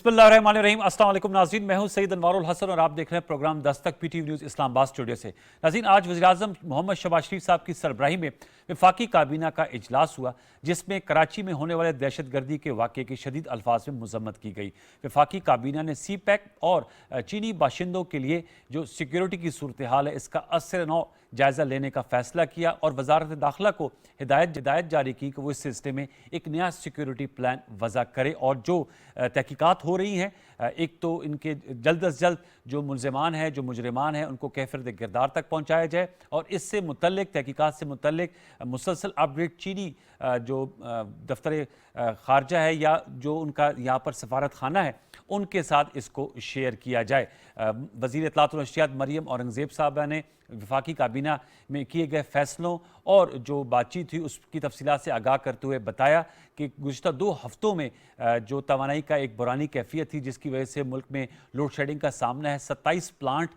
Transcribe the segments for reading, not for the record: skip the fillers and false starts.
बिस्मिल्लाहिर्रहमानिर्रहीम। अस्सलाम वालेकुम नाज़रीन, मैं हूं सईद अनवारुल हसन और आप देख रहे हैं programme Dastak PTV news Islamabad studio से। नाज़रीन, आज वज़ीर-ए-आज़म मोहम्मद शहबाज शरीफ साहब की सरबराही में वफाकी काबीना का इजलास हुआ, जिसमें कराची में होने वाले दहशतगर्दी के वाक़े की शदीद अल्फाज में मज़म्मत की गई। वफाकी काबीना ने सी पैक और चीनी बाशिंदों के लिए जो सिक्योरिटी की सूरत हाल है, इसका असर नौ जायज़ा लेने का फैसला किया और वज़ारत दाखिला को हिदायत जारी की कि वो इस सिलसिले में एक नया सिक्योरिटी प्लान वज़ा करे और जो तहकीकात हो रही हैं, एक तो इनके जल्द अज जल्द जो मुलज़मान हैं, जो मुजरिमान हैं, उनको कैफियत किरदार तक पहुँचाया जाए और इससे मुतल्लिक तहकीकात से मुतल्लिक मुसलसल अपडेट चीनी जो दफ्तर खारजा है या जो उनका यहाँ पर सफारत खाना है, उनके साथ इसको शेयर किया जाए। वज़ीर इत्तलात व नशरियात मरियम औरंगज़ेब साहबा ने वफाकी काबीना में किए गए फैसलों और जो बातचीत हुई उसकी तफसीलात से आगाह करते हुए बताया कि गुज़िश्ता 2 हफ्तों में जो तवानाई का एक बुरानी कैफियत थी, जिसकी वजह से मुल्क में लोड शेडिंग का सामना है। 27 प्लांट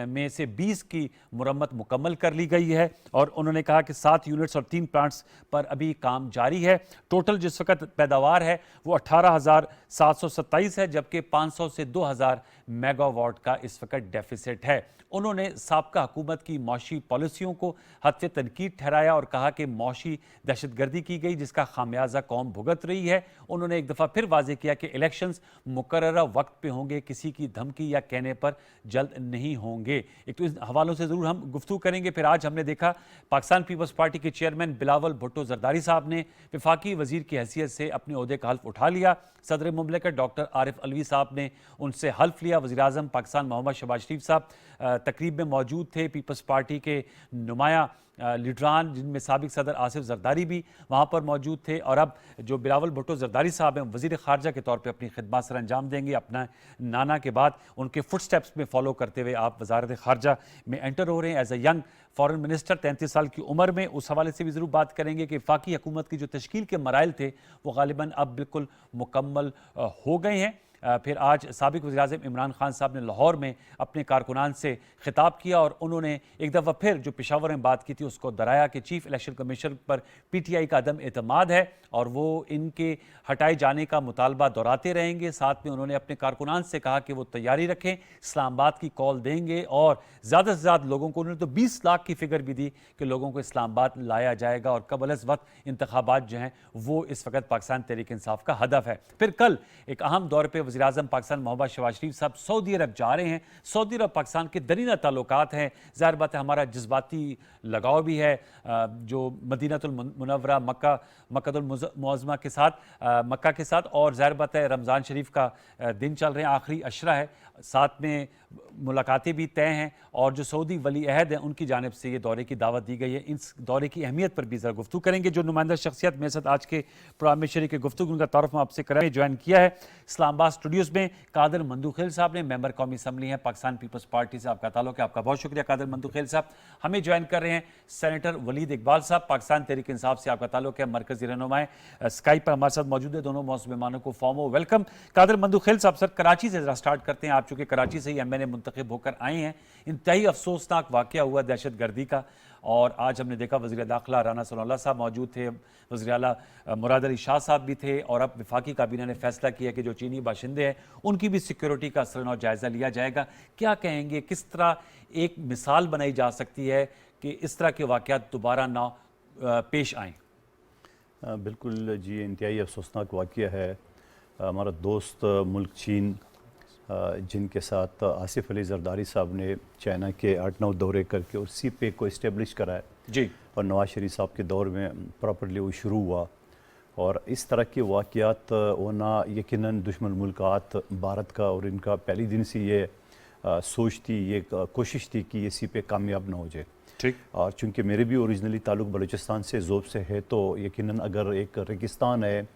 में से 20 की मुरम्मत मुकम्मल कर ली गई है और उन्होंने कहा कि 7 यूनिट्स और 3 प्लांट्स पर अभी काम जारी है। टोटल जिस वक्त पैदावार है वो 18,727 है, जबकि 500 से 2,000 मेगावाट का इस वक्त डेफिसिट है। उन्होंने साबका हुकूमत की मौशी पॉलिसियों को हद तनकीद ठहराया और कहा कि मौशी दहशतगर्दी की गई, जिसका खामियाजा कौम भुगत रही है। उन्होंने एक दफ़ा फिर वाज़ेह किया कि इलेक्शंस मुकर्ररा वक्त पे होंगे, किसी की धमकी या कहने पर जल्द नहीं होंगे। एक तो इस हवालों से ज़रूर हम गुफ्तगू करेंगे। फिर आज हमने देखा पाकिस्तान पीपल्स पार्टी के चेयरमैन बिलावल भुट्टो जरदारी साहब ने वफाकी वज़ीर की हैसियत से अपने ओहदे का हल्फ उठा लिया। सदर मुमलिकत डॉक्टर आरिफ अलवी साहब ने उनसे हल्फ लिया। वज़ीर-ए-आज़म पाकिस्तान मोहम्मद शहबाज शरीफ साहब तकरीब में मौजूद थे। पीपल्स पार्टी के नुमाया लीडरान, जिनमें साबिक सदर आसिफ जरदारी भी वहाँ पर मौजूद थे और अब जो बिलावल भुट्टो जरदारी साहब हैं, वज़ीर ख़ारजा के तौर पे अपनी खिदमत सर अंजाम देंगे। अपना नाना के बाद उनके फुट स्टेप्स में फॉलो करते हुए आप वज़ारत ख़ारजा में एंटर हो रहे हैं as a young foreign minister, 33 साल की उम्र में। उस हवाले से भी ज़रूर बात करेंगे कि वफाकी हुकूमत की जो तश्कील के मराइल थे वो गालिबन अब बिल्कुल मुकम्मल हो गए हैं। फिर आज साबिक वज़ीर-ए-आज़म इमरान खान साहब ने लाहौर में अपने कारकुनान से खिताब किया और उन्होंने एक दफ़ा फिर जो पेशावर में बात की थी उसको दोहराया कि चीफ इलेक्शन कमीशन पर PTI का अदम एतमाद है और वो इनके हटाए जाने का मुतालबा दोहराते रहेंगे। साथ में उन्होंने अपने कारकुनान से कहा कि वो तैयारी रखें, इस्लामाबाद की कॉल देंगे और ज़्यादा से ज़्यादा लोगों को, उन्होंने तो 20 लाख की फिगर भी दी कि लोगों को इस्लामाबाद लाया जाएगा और कबल अज़ वक्त इंतखाबात जो हैं वो इस वक्त पाकिस्तान तहरीक इंसाफ का हदफ है। फिर कल एक अहम दौर पर वज़ीर-ए-आज़म पाकिस्तान मोहम्मद शहबाज शरीफ साहब सऊदी अरब जा रहे हैं। सऊदी अरब पाकिस्तान के दरीना ताल्लुकात हैं, ज़ाहिर बात है हमारा जज्बाती लगाव भी है जो मदीनातुल मुनव्वरा मक्कातुल मुअज़्ज़मा के साथ, मक्का के साथ, और ज़ाहिर बात है रमज़ान शरीफ का दिन चल रहे हैं, आखिरी अशरा है, साथ में मुलाकातें भी तय हैं और जो सऊदी वली अहद हैं उनकी जानिब से ये दौरे की दावत दी गई है। इस दौरे की अहमियत पर भी ज़रा गुफ्तगू करेंगे। जो नुमाइंदा शख्सियत मेरे साथ आज के प्रोग्राम में शरीक गुफ्तगू, उनका तारुफ मैं आपसे कराए ज्वाइन किया है इस्लामाबाद स्टूडियोज़ में कादर मंदूखेल साहब ने, मेंबर कौमी असम्बली हैं पाकिस्तान पीपल्स पार्टी से आपका ताल्लुक है। आपका बहुत शुक्रिया कादर मंदूखेल साहब। हमें ज्वाइन कर रहे हैं सेनेटर वलीद इकबाल साहब, पाकिस्तान तहरीक इंसाफ से आपका ताल्लुक है, मरकजी रहनुमाए स्काइप पर हमारे साथ मौजूद है। दोनों मौजूद मेहमानों को फॉर्मो वेलकम। कादर मंदूखेल साहब, सर कराची से जरा स्टार्ट करते हैं। आप चूँकि कराची से ही MNA मुंतखब होकर आए हैं, इंतहाई अफसोसनाक वाक़या हुआ दहशत गर्दी का और आज हमने देखा वज़ीर दाखिला राना सनाउल्लाह साहब मौजूद थे, वज़ीर आला मुराद अली शाह साहब भी थे और अब वफाकी काबीना ने फैसला किया कि जो चीनी बाशिंदे हैं उनकी भी सिक्योरिटी का असरनौ जायज़ा लिया जाएगा। क्या कहेंगे, किस तरह एक मिसाल बनाई जा सकती है कि इस तरह के वाक़यात दोबारा ना पेश आएँ? बिल्कुल जी, इंतहाई अफसोसनाक वाक़या है। हमारा दोस्त मुल्क चीन, जिनके साथ आसिफ अली जरदारी साहब ने चाइना के 8-9 दौरे करके और सी पैक को इस्टेब्लिश कराया जी, और नवाज शरीफ साहब के दौर में प्रॉपर्ली वो शुरू हुआ और इस तरह के वाक़यात होना यकीनन दुश्मन मुल्कात भारत का और इनका पहले दिन से ये सोच थी, ये कोशिश थी कि ये सी पैक कामयाब ना हो जाए। ठीक। और चूँकि मेरे भी ओरिजिनली ताल्लुक़ बलूचिस्तान से, ज़ोब से है, तो यकीनन अगर एक रेगिस्तान है,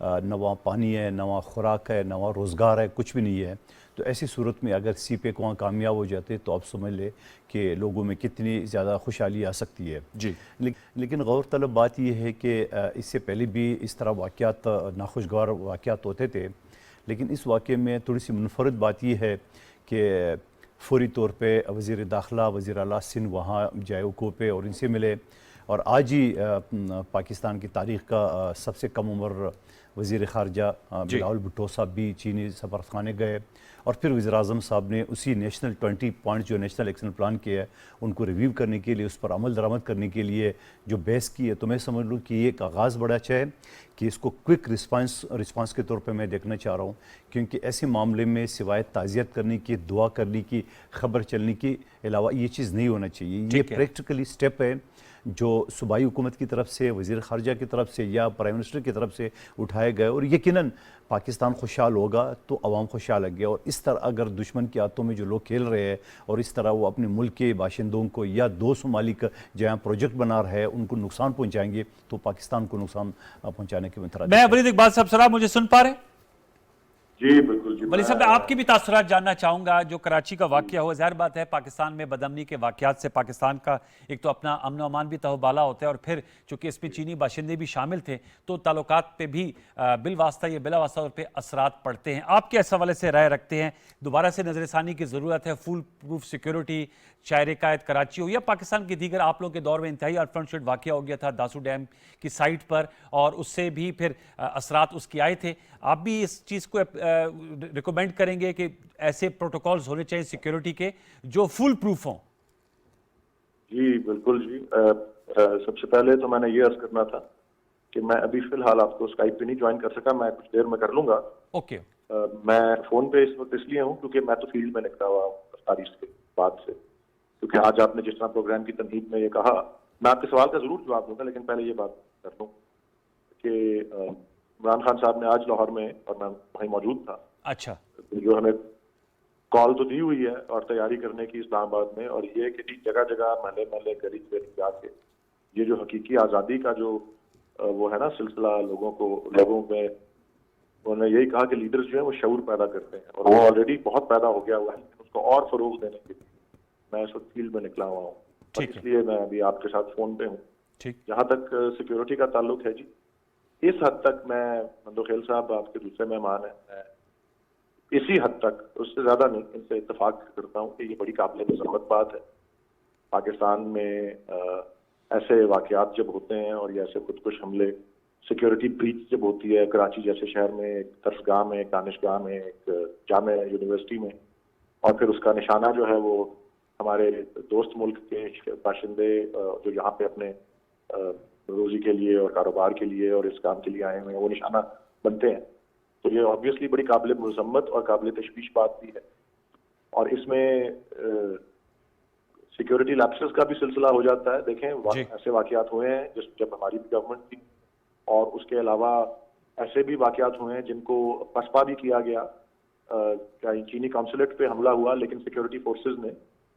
न वहाँ पानी है, न वहाँ खुराक है, न वहाँ रोज़गार है, कुछ भी नहीं है, तो ऐसी सूरत में अगर सी पैक वहाँ कामयाब हो जाते तो आप समझ ले कि लोगों में कितनी ज़्यादा खुशहाली आ सकती है जी। लेकिन गौर तलब बात यह है कि इससे पहले भी इस तरह वाक़यात, नाखुशगवार वाक़यात होते थे, लेकिन इस वाक़े में थोड़ी सी मुनफरद बात यह है कि फौरी तौर पर वज़ीर दाखिला, वज़ीर आला सिंध वहाँ जाए उको पे और इनसे मिले और आज ही पाकिस्तान की तारीख़ का सबसे कम उम्र वज़ीर ख़ारजा बिलावल भुट्टो साहब भी चीनी सफारतखाने गए और फिर वज़ीर-ए-आज़म साहब ने उसी नेशनल 20 पॉइंट जो नेशनल एक्शन प्लान किया है उनको रिव्यू करने के लिए, उस पर अमल दरामद करने के लिए जो बहस की है, तो मैं समझ लूँ कि ये एक आगाज़ बड़ा अच्छा है कि इसको क्विक रिस्पांस के तौर पे मैं देखना चाह रहा हूँ, क्योंकि ऐसे मामले में सिवाय ताज़ियत करने की, दुआ करने की, खबर चलने के अलावा ये चीज़ नहीं होना चाहिए। ये प्रैक्टिकली स्टेप है जो सूबाई हुकूमत की तरफ से, वज़ीर ख़ारजा की तरफ से या प्राइम मिनिस्टर की तरफ से उठाए गए, और यकीनन पाकिस्तान खुशहाल होगा तो अवाम खुशहाल लगे। और इस तरह अगर दुश्मन के हाथों में जो लोग खेल रहे हैं और इस तरह वो अपने मुल्क के बाशिंदों को या दोस्त ममालिक जहाँ प्रोजेक्ट बना रहे हैं उनको नुकसान पहुँचाएंगे, तो पाकिस्तान को नुकसान पहुँचाने के में मैं वलीद इकबाल साहब, सर आप मुझे सुन पा रहे हैं? जी बिल्कुल जी। वली साहब, मैं आपकी भी तासुरात जानना चाहूंगा। जो कराची का वाकया हुआ, ज़ाहिर बात है पाकिस्तान में बदअमनी के वाकयात से पाकिस्तान का एक तो अपना अमन व अमान भी तहबाला होता है, और फिर चूंकि इसमें चीनी बाशिंदे भी शामिल थे तो ताल्लुकात पे भी बिलवास्ता या बिलावास्ता तौर पे असरात पड़ते हैं। आप क्या इस हवाले से राय रखते हैं? दोबारा से नजरसानी की ज़रूरत है, फुल प्रूफ सिक्योरिटी, चाहे कायद कराची हो या पाकिस्तान के दीगर, आप लोगों के दौर में इंतहाई अनफॉर्चुनेट वाकया हो गया था दासू डैम की साइट पर, और उससे भी फिर असरात उसके आए थे। आप भी इस चीज़ को रिकमेंड करेंगे कि ऐसे प्रोटोकॉल्स होने चाहिए सिक्योरिटी के जो फुल प्रूफ हों? जी बिल्कुल जी। सबसे पहले तो मैंने ये अर्ज करना था कि मैं अभी फिलहाल आपको स्काइप पे नहीं ज्वाइन कर सका, मैं कुछ देर में कर लूंगा। ओके। मैं फोन पे इस वक्त इसलिए हूँ क्योंकि मैं तो फील्ड में निकला हुआ हूँ तारीख के बाद से, क्योंकि आज आपने जिस तरह प्रोग्राम की तमहीद में ये कहा, मैं आपके सवाल का जरूर जवाब दूंगा, लेकिन पहले ये बात कर दूं कि इमरान खान साहब ने आज लाहौर में, और मैं वहीं मौजूद था, अच्छा, जो हमें कॉल तो दी हुई है और तैयारी करने की इस्लामाबाद में, और ये कि जगह जगह महल्ले महल्ले गली गली जाके ये जो हकीकी आज़ादी का जो वो है ना सिलसिला लोगों में, उन्होंने यही कहा कि लीडर्स जो है वो शऊर पैदा करते हैं, और वो ऑलरेडी बहुत पैदा हो गया हुआ है, उसको और फरोग देने के लिए मैं इस वक्त फील्ड में निकला हुआ हूँ, और इसलिए मैं अभी आपके साथ फोन पे हूँ। जहाँ तक सिक्योरिटी का ताल्लुक है जी, इस हद तक मैं मंदोखेल साहब आपके दूसरे मेहमान हैं, इसी हद तक, उससे ज्यादा नहीं, इनसे इत्तेफाक करता हूँ कि ये बड़ी काबिल मज़म्मत बात है। पाकिस्तान में ऐसे वाकयात जब होते हैं और ये ऐसे खुदकुश हमले, सिक्योरिटी ब्रीच जब होती है कराची जैसे शहर में, एक दरसगाह में, एक दानिशगाह में, एक जामे यूनिवर्सिटी में, और फिर उसका निशाना जो है वो हमारे दोस्त मुल्क के बाशिंदे जो यहाँ पे अपने रोजी के लिए और कारोबार के लिए और इस काम के लिए आए हुए हैं, वो निशाना बनते हैं, तो ये ऑब्वियसली बड़ी काबिल मज़म्मत और काबिल तशवीश बात भी है। और इसमें सिक्योरिटी लैप्सेस का भी सिलसिला हो जाता है। देखें, ऐसे वाकयात हुए हैं जब हमारी गवर्नमेंट थी, और उसके अलावा ऐसे भी वाकयात हुए हैं जिनको पसपा भी किया गया। चीनी काउंसलेट पे हमला हुआ, लेकिन सिक्योरिटी फोर्सेज ने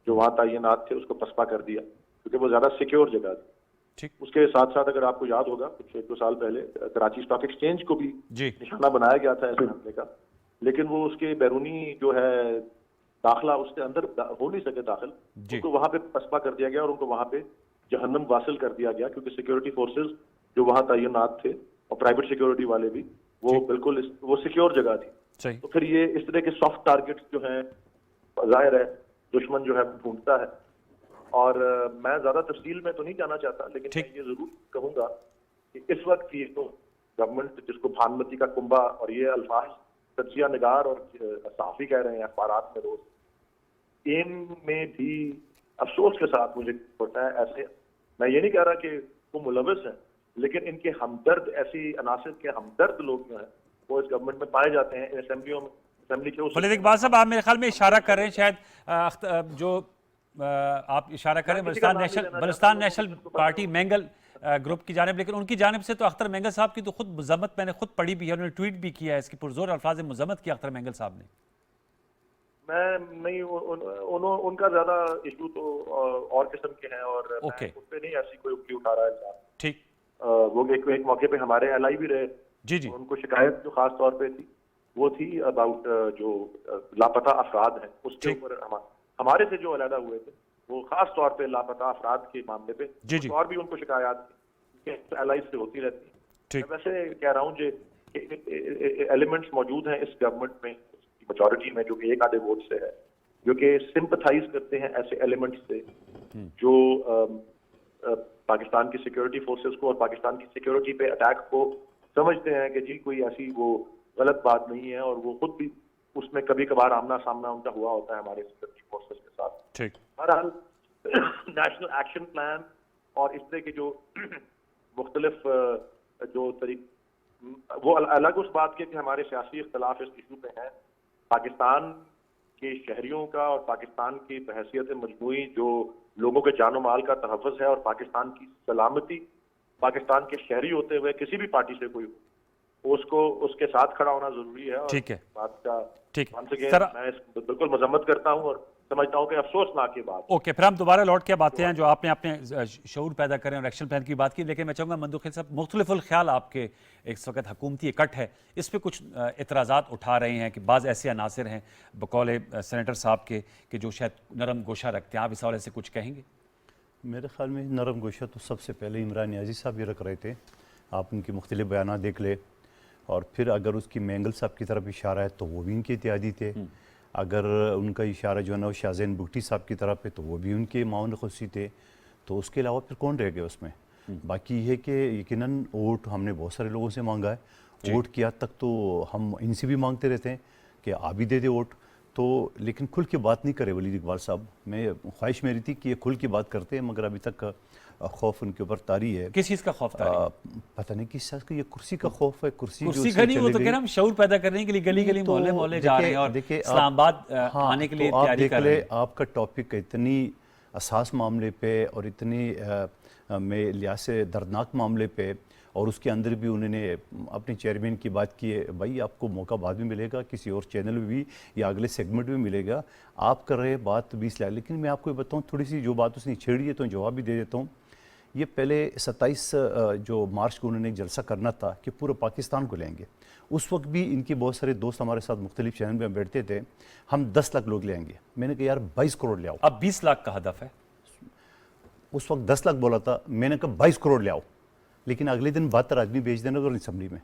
जो वहाँ तैनात थे उसको पसपा कर दिया, क्योंकि वो ज्यादा सिक्योर जगह थी। उसके साथ साथ अगर आपको याद होगा कुछ 1-2 साल पहले कराची स्टॉक एक्सचेंज को भी निशाना बनाया गया था ऐसे हमले का, लेकिन वो उसके बैरूनी जो है दाखिला, उसके अंदर हो नहीं सके दाखिल, उनको वहां पे पसपा कर दिया गया और उनको वहां पे जहन्नम वासिल कर दिया गया, क्योंकि सिक्योरिटी फोर्सेज जो वहां तैनात थे और प्राइवेट सिक्योरिटी वाले भी, वो बिल्कुल वो सिक्योर जगह थी। तो फिर ये इस तरह के सॉफ्ट टारगेट्स जो हैं, जाहिर है दुश्मन जो है ढूंढता है, और मैं ज्यादा तफसील में तो नहीं जाना चाहता, लेकिन मैं ये जरूर कहूंगा कि इस वक्त ये तो गवर्नमेंट जिसको भानुमती का कुंभा, और ये अल्फाज तजिया निगार और सहाफी कह रहे हैं अखबारात में रोज, इनमें भी अफसोस के साथ मुझे होता है, ऐसे मैं ये नहीं कह रहा कि वो मुलविस हैं, लेकिन इनके हमदर्द, ऐसी अनासिर के हमदर्द लोग जो हैं वो इस गवर्नमेंट में पाए जाते हैं, असेंबलियों में, असेंबली के। वलीद इकबाल साहब, आप मेरे ख्याल में इशारा कर रहे हैं, शायद जो आप इशारा करें Balochistan national party mangle group की जानिब, लेकिन उनकी जानिब से तो अख्तर मैंगल साहब की तो खुद मज़म्मत मैंने खुद पढ़ी भी है, उन्होंने ट्वीट भी किया है, इसकी पुरजोर अल्फाज मज़म्मत की अख्तर मैंगल साहब ने। मैं नहीं, उनका ज्यादा इशू तो और किस्म के हैं, और उन पे नहीं ऐसी कोई उंगली उठा रहा है। ठीक, वो एक मौके पे हमारे एलआई भी रहे जी। उनको शिकायत जो खास तौर पे थी वो थी अबाउट जो लापता अफराद हैं, उसके ऊपर हमारे से जो अलहदा हुए थे, वो खास तौर पे लापता अफराद के मामले पे जी। और भी उनको शिकायत एलआई से होती रहती है। मैं वैसे कह रहा हूँ जो एलिमेंट्स मौजूद हैं इस गवर्नमेंट में, मेजॉरिटी में, जो कि एक आधे वोट से है, जो कि सिंपथाइज करते हैं ऐसे एलिमेंट्स से जो पाकिस्तान की सिक्योरिटी फोर्सेस को और पाकिस्तान की सिक्योरिटी पे अटैक को समझते हैं कि जी कोई ऐसी वो गलत बात नहीं है, और वो खुद भी उसमें कभी कभार आमना सामना उनका हुआ होता है हमारे सिक्योरिटी फोर्सेस के साथ। ठीक। बहरहाल नेशनल एक्शन प्लान और इस तरह के जो मुख्तलिफ जो वो अलग उस बात के कि हमारे सियासी इख्तलाफ इस इशू पे हैं। पाकिस्तान के शहरियों का और पाकिस्तान की बहैसियत मजमूई जो लोगों के जानो माल का तहफ़्फ़ुज़ है और पाकिस्तान की सलामती, पाकिस्तान के शहरी होते हुए किसी भी पार्टी से कोई हो, उसको उसके साथ खड़ा होना जरूरी है। और ठीक है। बात का ठीक once again, सर, मैं बिल्कुल मजम्मत करता हूँ और समझता हूँ कि अफसोसनाक ये बात। ओके, फिर हम दोबारा लौट के बातें हैं जो आपने अपने शऊर पैदा करें और एक्शन प्लान की बात की, लेकिन मैं चाहूँगा मंदुखिल साहब, मुख्तलिफुल ख्याल आपके इस वक्त हुकूमती इकट्ठ है, इस पर कुछ एतराज़ात उठा रहे हैं कि बाज़ ऐसे अनासर हैं बकौल सेनेटर साहब के कि जो शायद नरम गोशा रखते हैं। आप इस हवाले से कुछ कहेंगे? मेरे ख्याल में नरम गोशा तो सबसे पहले इमरान नियाज़ी साहब ही रख रहे थे। आप उनकी मुख्तलिफ बयान देख ले, और फिर अगर उसकी मैंगल साहब की तरफ इशारा है तो वो भी उनके इत्यादी थे। अगर उनका इशारा जो है ना शाहजैन बुगटी साहब की तरफ है तो वो भी उनके माउन खुशी थे। तो उसके अलावा फिर कौन रह गया उसमें? बाकी ये कि यकीनन वोट हमने बहुत सारे लोगों से मांगा है, वोट की हद तक तो हम इनसे भी मांगते रहते हैं कि आप भी दे दे वोट। तो लेकिन खुल के बात नहीं करे वलीद इकबाल साहब। मैं ख्वाहिश मेरी थी कि ये खुल के बात करते हैं, मगर अभी तक खौफ उनके ऊपर तारी है। किस चीज़ का खौफ तारी है? पता नहीं किस चीज़ का, ये कुर्सी का खौफ है। कुर्सी का नहीं, वो तो कह रहे हैं हम शऊर पैदा करने के लिए गली गली मोहल्ले मोहल्ले जा रहे हैं और इस्लामाबाद आने के लिए तैयारी कर रहे हैं। आपका टॉपिक इतनी असास मामले पे और इतनी में लिहाज से दर्दनाक मामले पे, और उसके अंदर भी उन्होंने अपने चेयरमैन की बात की है। भाई आपको मौका बाद में मिलेगा, किसी और चैनल में भी या अगले सेगमेंट में मिलेगा। आप कर रहे बात 20 लाख, लेकिन मैं आपको बताऊं थोड़ी सी जो बात उसने छेड़ी है तो जवाब भी दे देता हूँ। ये पहले 27 जो मार्च को उन्होंने एक जलसा करना था कि पूरे पाकिस्तान को लेंगे। उस वक्त भी इनके बहुत सारे दोस्त हमारे साथ मुख्तलिफ चैनल में बैठते थे, हम 10 लाख लोग लेंगे। मैंने कहा यार 22 करोड़ ले आओ। अब 20 लाख का हदफ है। उस वक्त 10 लाख बोला था, मैंने कहा 22 करोड़ ले आओ, लेकिन अगले दिन 72 आदमी भेज देना तो असम्बली में।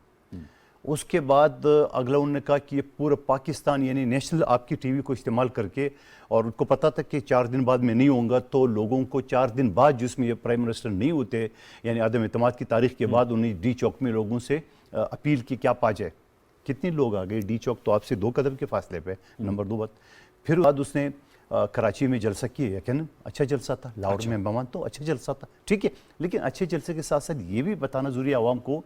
उसके बाद अगला उन्होंने कहा कि ये पूरा पाकिस्तान यानी नेशनल आपकी टीवी को इस्तेमाल करके, और उनको पता था कि 4 दिन बाद मैं नहीं होऊंगा, तो लोगों को 4 दिन बाद जिसमें ये प्राइम मिनिस्टर नहीं होते यानी आदम एतमाद की तारीख के बाद उन्हें डी चौक में लोगों से अपील की क्या पा जाए। कितने लोग आ गए डी चौक, तो आपसे 2 कदम के फासले पे। नंबर 2 बात, फिर बाद उसने कराची में जलसा किया, यकीनन अच्छा जलसा था। लाहौर में मैं मानता हूँ अच्छा जलसा था, ठीक है। लेकिन अच्छे जलसे के साथ साथ ये भी बताना जरूरी है आवाम को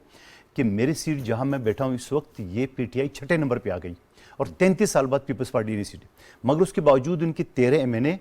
कि मेरी सीट जहाँ मैं बैठा हूँ इस वक्त, ये पीटीआई 6ठे नंबर पे आ गई और 33 साल बाद पीपल्स पार्टी की सीट। मगर उसके बावजूद उनकी 13 MNA,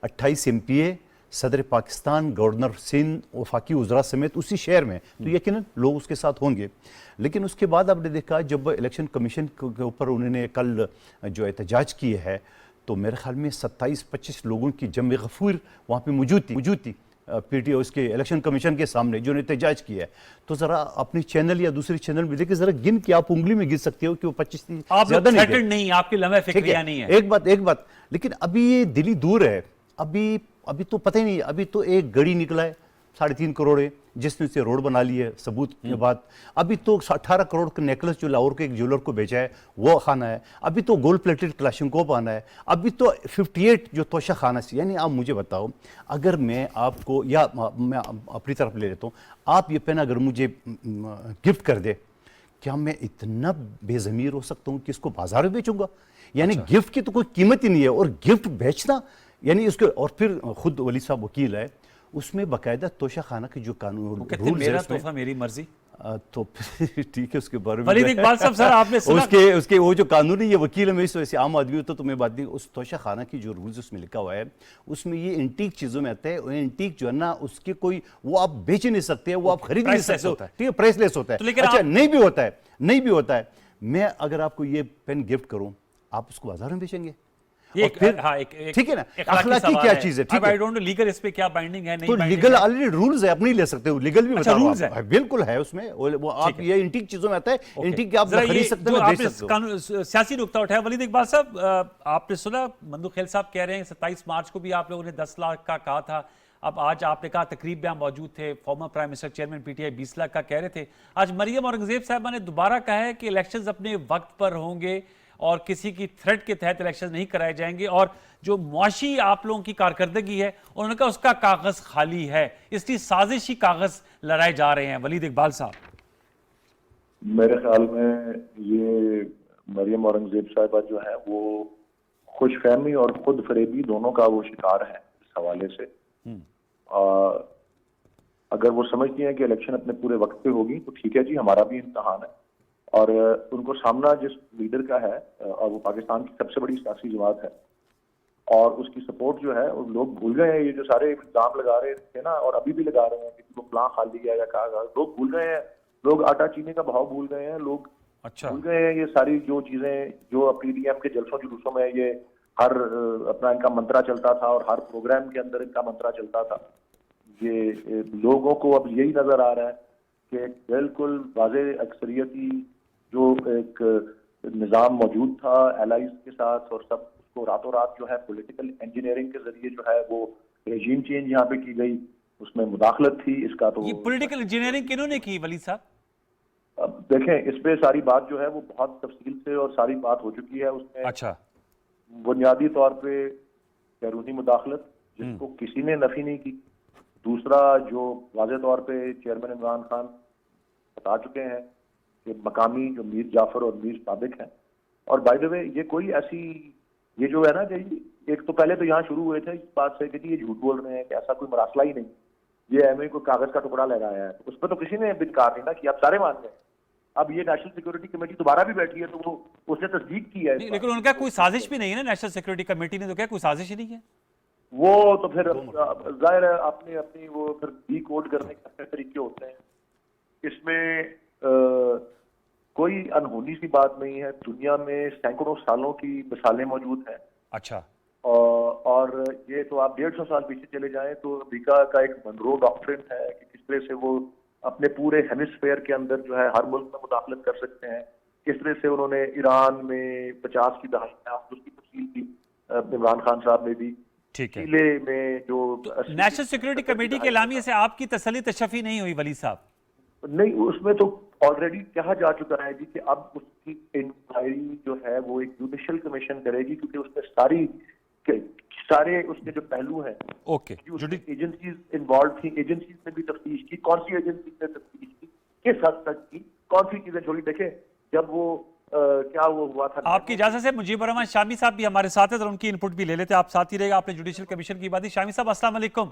28 MPA, सदर पाकिस्तान, गवर्नर सिंध, वफाकी उज़रा समेत उसी शहर में, तो यकीनन लोग उसके साथ होंगे। लेकिन उसके बाद आपने देखा जब इलेक्शन कमीशन के ऊपर उन्होंने कल जो एहतजाज किए है, तो मेरे ख्याल में 27-25 लोगों की जम गफूर वहाँ पे मौजूद थी पीटीआई उसके इलेक्शन कमीशन के सामने जो एहतजाज किया है। तो जरा अपनी चैनल या दूसरी चैनल में देखिए, जरा गिन के आप उंगली में गिन सकते हो कि वो 25 ज्यादा नहीं, आपकी लम्हे फिक्रिया नहीं है। एक बात, लेकिन अभी ये दिल्ली दूर है। अभी तो पता ही नहीं, अभी तो एक गड़ी निकला है 3.5 करोड़ है, जिसने से रोड बना ली है सबूत के बाद। अभी तो 18 करोड़ का नेकलेस जो लाहौर के एक ज्वेलर को बेचा है वो खाना है। अभी तो गोल्ड प्लेटेड क्लाशनकोव आना है। अभी तो 58 जो तोशा खाना से, यानी आप मुझे बताओ, अगर मैं आपको या मैं अपनी तरफ ले लेता हूँ, आप ये पेन अगर मुझे गिफ्ट कर दे, क्या मैं इतना बेज़मीर हो सकता हूँ कि इसको बाजार में बेचूंगा? यानी गिफ्ट की तो कोई कीमत ही नहीं है, और गिफ्ट बेचना यानी उसके, और फिर खुद वली साहब वकील है, उसमें बाकायदा तोशा खाना की जो कानून रूल मेरा तोहफा मेरी मर्जी, तो ठीक है उसके बारे में वलीद इकबाल साहब सर आपने सुना उसके वो जो कानून है, ये वकील है, मैं इस वजह से आम आदमी होता तो मैं बात नहीं। उस तोशा खाना की जो रूल्स उसमें लिखा हुआ है, उसमें ये एंटीक चीजों में आता है। और एंटीक जो है ना, उसके कोई वो आप बेच नहीं सकते, वो आप खरीद नहीं सकते हो, ठीक है, प्राइसलेस होता है। अच्छा नहीं भी होता है। मैं अगर आपको ये पेन गिफ्ट करूं, आप उसको बाजार में बेचेंगे? ठीक है ना, अखलाकी क्या चीज है? ठीक है, आई डोंट नो लीगल इस पे क्या बाइंडिंग है, नहीं तो लीगल ऑलरेडी रूल्स है, आप नहीं ले सकते हो। लीगल भी बता रूल्स है, बिल्कुल है उसमें। वो आप ये एंटीक चीजों में आता है, एंटीक आप खरीद सकते हो, बेच सकते हो। सियासी नुक्ता उठाया वलीद इकबाल साहब, आपने सुना मंदुखेल साहब कह रहे हैं 27 मार्च को भी आप लोगों ने 10 लाख का कहा था। अब आज आपने कहा तकरीब में आप मौजूद थे, former prime minister chairman PTI 20 lakh का कह रहे थे। आज मरियम औरंगजेब साहबा ने दोबारा कहा है कि इलेक्शंस अपने वक्त पर होंगे और किसी की थ्रेट के तहत इलेक्शन नहीं कराए जाएंगे, और जो मुआशी आप लोगों की कारकर्दगी है उन्होंने कहा उसका कागज खाली है, इसलिए साजिशी कागज लड़ाए जा रहे हैं। वलीद इकबाल साहब, मेरे ख्याल में ये मरियम औरंगजेब साहिबा जो है वो खुशफहमी और खुद फरेबी दोनों का वो शिकार है इस हवाले से। अगर वो समझती हैं कि इलेक्शन अपने पूरे वक्त पे होगी तो ठीक है जी, हमारा भी इम्तहान है। और उनको सामना जिस लीडर का है और वो पाकिस्तान की सबसे बड़ी सियासी जमात है और उसकी सपोर्ट जो है, वो लोग भूल गए हैं ये जो सारे इल्जाम लगा रहे थे ना, और अभी भी लगा रहे हैं कि वो प्लान खाली है या कहा, लोग भूल गए हैं। लोग आटा चीनी का भाव भूल गए हैं, लोग अच्छा। भूल गए हैं ये सारी जो चीजें जो पीडीएम के जलसों जुलूसों में ये हर अपना इनका मंत्रा चलता था और हर प्रोग्राम के अंदर इनका मंत्रा चलता था। ये लोगों को अब यही नजर आ रहा है कि बिल्कुल वाज़े अक्सरियती जो एक निज़ाम मौजूद था एलाइज के साथ और सब, उसको रातों रात जो है पॉलिटिकल इंजीनियरिंग के जरिए जो है वो रेजीम चेंज यहाँ पे की गई, उसमें मुदाखलत थी। इसका तो ये पॉलिटिकल इंजीनियरिंग किन्होंने की वली साहब? अब देखें, इस पे सारी बात जो है वो बहुत तफसील से और सारी बात हो चुकी है। उसमें अच्छा। बुनियादी तौर पे बैरूनी मुदाखलत जिसको किसी ने नफी नहीं की। दूसरा, जो वाज़े तौर पे चेयरमैन इमरान खान बता चुके हैं कि मकामी जो मीर जाफर और मीर सादिक हैं। और बाय द वे ये कोई ऐसी, ये जो है ना कि एक तो पहले तो यहाँ शुरू हुए थे इस बात से कि ये झूठ बोल रहे हैं कि ऐसा कोई मरासला ही नहीं, ये एमए को कागज का टुकड़ा लगाया है। उस पर तो किसी ने इनकार नहीं ना किया, अब सारे मान गए। अब ये नेशनल सिक्योरिटी कमेटी दोबारा भी बैठी है तो वो उसने तस्दीक की है। लेकिन उनका कोई साजिश भी नहीं है ना, नेशनल सिक्योरिटी कमेटी ने तो क्या कोई साजिश ही नहीं है? वो तो फिर जाहिर है आपने अपनी वो फिर डी कोड करने के अपने तरीके होते हैं। इसमें कोई अनहोनी सी बात नहीं है। दुनिया में सैकड़ों सालों की मिसालें मौजूद हैं। अच्छा। और ये तो आप 150 साल पीछे चले जाएं तो अमेरिका का एक मनरो डॉक्ट्रिन है कि किस तरह से वो अपने पूरे हेमिस्फेयर के अंदर जो है हर मुल्क में मुदाखलत कर सकते हैं। किस तरह से उन्होंने ईरान में 50 की दहाई में उसकी तफसील की इमरान खान साहब ने भी। ठीक है। चिले में जो नेशनल सिक्योरिटी कमेटी के एलामिये से आपकी तसल्ली तशफ़ी नहीं हुई वली साहब? नहीं, उसमें तो ऑलरेडी कहा जा चुका है जी कि अब उसकी इंक्वायरी जो है वो एक जुडिशियल कमीशन करेगी, क्योंकि उसमें सारे उसके जो पहलू हैं, ओके, एजेंसीज इन्वॉल्व थी, एजेंसीज ने भी तफ्तीश की, कौन सी एजेंसी ने तफ्तीश की, किस हद तक की, कौन सी चीजें छोड़ी। देखे जब वो क्या वो हुआ था, आपकी इजाजत से मुजीबर रहमान शामी साहब भी हमारे साथ हैं तो उनकी इनपुट भी ले लेते हैं। आप साथ ही रहेगा। आपने जुडिशियल कमीशन की बात की। शामी साहब अस्सलाम वालेकुम।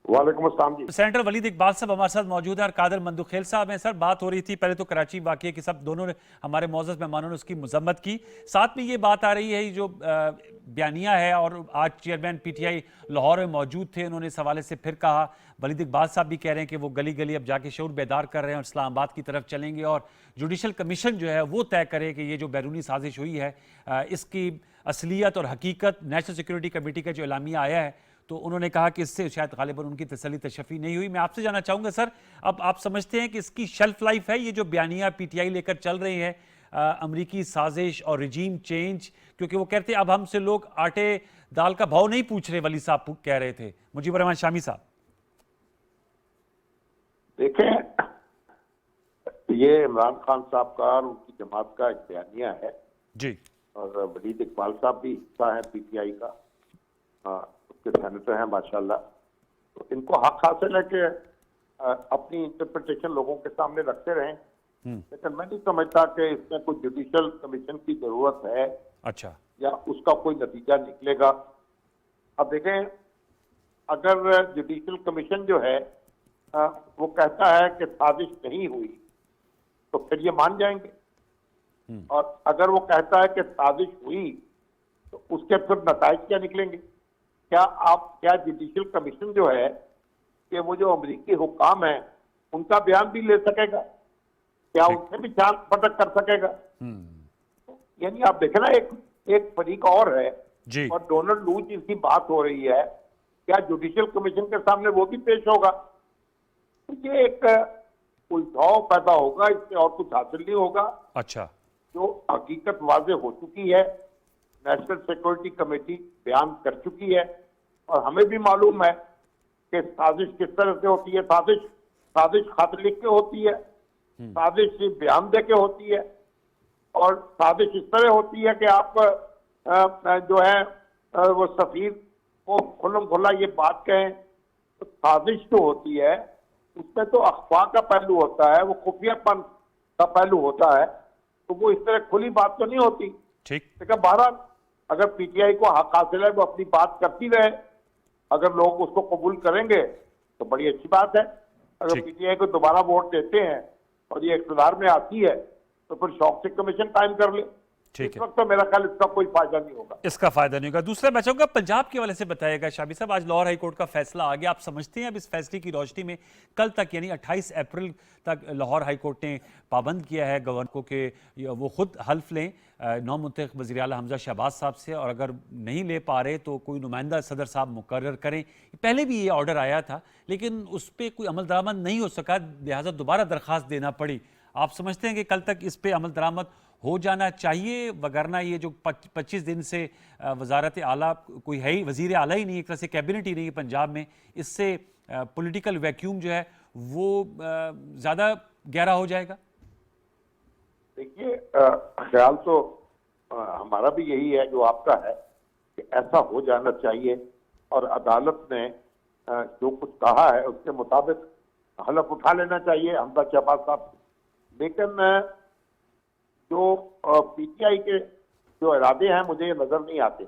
वालेकुम अस्सलाम जी। सेनेटर वलीद इकबाल साहब हमारे साथ मौजूद हैं और कादर मंदुखेल साहब हैं। सर, बात हो रही थी पहले तो कराची वाक़ये की, सब दोनों ने हमारे मौजूद मेहमानों ने उसकी मजम्मत की। साथ में ये बात आ रही है जो बयानिया है, और आज चेयरमैन पीटीआई लाहौर में मौजूद थे, उन्होंने इस हवाले से फिर कहा। वलीद इकबाल साहब भी कह रहे हैं कि वो गली गली अब जाके शऊर बेदार कर रहे हैं और इस्लामाबाद की तरफ चलेंगे और जुडिशल कमीशन जो है वो तय करे कि ये जो बैरूनी साजिश हुई है इसकी असलियत और हकीकत। नेशनल सिक्योरिटी कमेटी का जो एलामिया आया है तो उन्होंने कहा कि इससे शायद गालिबन उनकी तसल्ली तशफ़ी नहीं हुई। मैं आपसे जानना चाहूँगा सर, अब आप समझते हैं कि इसकी शेल्फ लाइफ है ये जो बयानिया पीटीआई लेकर चल रही है, अमरीकी साजिश और रिजीम चेंज? क्योंकि वो कहते हैं अब हमसे लोग आटे दाल का भाव नहीं पूछ रहे, वली साहब कह रहे थे। मुजीबर रहमान शामी साहब। देखें, ये इमरान खान साहब का और उनकी जमात का एक बयानिया है जी, और वलीद इकबाल साहब भी हिस्सा है पीटीआई का, उसके सेनेटर हैं माशाल्लाह। तो इनको हक हासिल है कि अपनी इंटरप्रिटेशन लोगों के सामने रखते रहें, लेकिन मैं नहीं समझता कि इसमें कोई जुडिशियल कमीशन की जरूरत है। अच्छा, या उसका कोई नतीजा निकलेगा। अब देखें, अगर जुडिशियल कमीशन जो है वो कहता है कि साजिश नहीं हुई तो फिर ये मान जाएंगे, और अगर वो कहता है कि साजिश हुई तो उसके फिर नताइज क्या निकलेंगे? क्या जुडिशियल कमीशन जो है कि वो जो अमरीकी हुक्काम है उनका बयान भी ले सकेगा? क्या उनसे भी जान पटक कर सकेगा? यानी आप देखें ना, एक फरीक और है जी, और डोनाल्ड लू जिसकी बात हो रही है, क्या जुडिशियल कमीशन के सामने वो भी पेश होगा? तो ये एक उलझाव पैदा होगा, इससे और कुछ हासिल नहीं होगा। अच्छा, जो हकीकत वाजे हो चुकी है, नेशनल सिक्योरिटी कमेटी बयान कर चुकी है, और हमें भी मालूम है कि साजिश किस तरह से होती है। साजिश खत लिख के होती है, साजिश बयान दे के होती है, और साजिश इस तरह होती है कि आप जो है वो सफीर को खुल्लम खुल्ला ये बात कहें। तो साजिश जो होती है उसमें तो अखफा का पहलू होता है, वो खुफियापन का पहलू होता है तो वो इस तरह खुली बात तो नहीं होती। ठीक। लेकिन बहरहाल अगर पीटीआई को हक हासिल है वो अपनी बात करती रहे, अगर लोग उसको कबूल करेंगे तो बड़ी अच्छी बात है। अगर ठीक। पीटीआई को दोबारा वोट देते हैं और ये इख्तियार में आती है तो फिर शौक से कमीशन कायम कर ले। ठीक इस है, वक्त तो मेरा ख्याल इसका कोई फायदा नहीं होगा। इसका फायदा नहीं होगा। दूसरा मैं चाहूंगा पंजाब के हवाले से बताइएगा शामी साहब, आज लाहौर हाई कोर्ट का फैसला आ गया। आप समझते हैं अब इस फैसले की रोशनी में कल तक यानी 28 अप्रैल तक लाहौर हाई कोर्ट ने पाबंद किया है गवर्नर को कि वो खुद हल्फ लें नौमुंतखब वज़ीर आला हमजा शहबाज साहब से, और अगर नहीं ले पा रहे तो कोई नुमाइंदा सदर साहब मुकर्रर करें। पहले भी ये ऑर्डर आया था लेकिन उस पर कोई अमल दरामद नहीं हो सका, लिहाजा दोबारा दरख्वास्त देना पड़ी। आप समझते हैं कि कल तक इस पर अमल दरामद हो जाना चाहिए, वगरना ये जो 25 दिन से वजारत आला कोई है ही, वजीर आला ही नहीं, एक तरह से कैबिनेट ही नहीं है पंजाब में, इससे पॉलिटिकल वैक्यूम जो है वो ज़्यादा गहरा हो जाएगा? देखिए, ख्याल तो हमारा भी यही है जो आपका है कि ऐसा हो जाना चाहिए और अदालत ने जो कुछ कहा है उसके मुताबिक हलफ उठा लेना चाहिए हमजा शहबाज साहब। लेकिन जो पीटीआई के जो इरादे हैं मुझे ये नजर नहीं आते।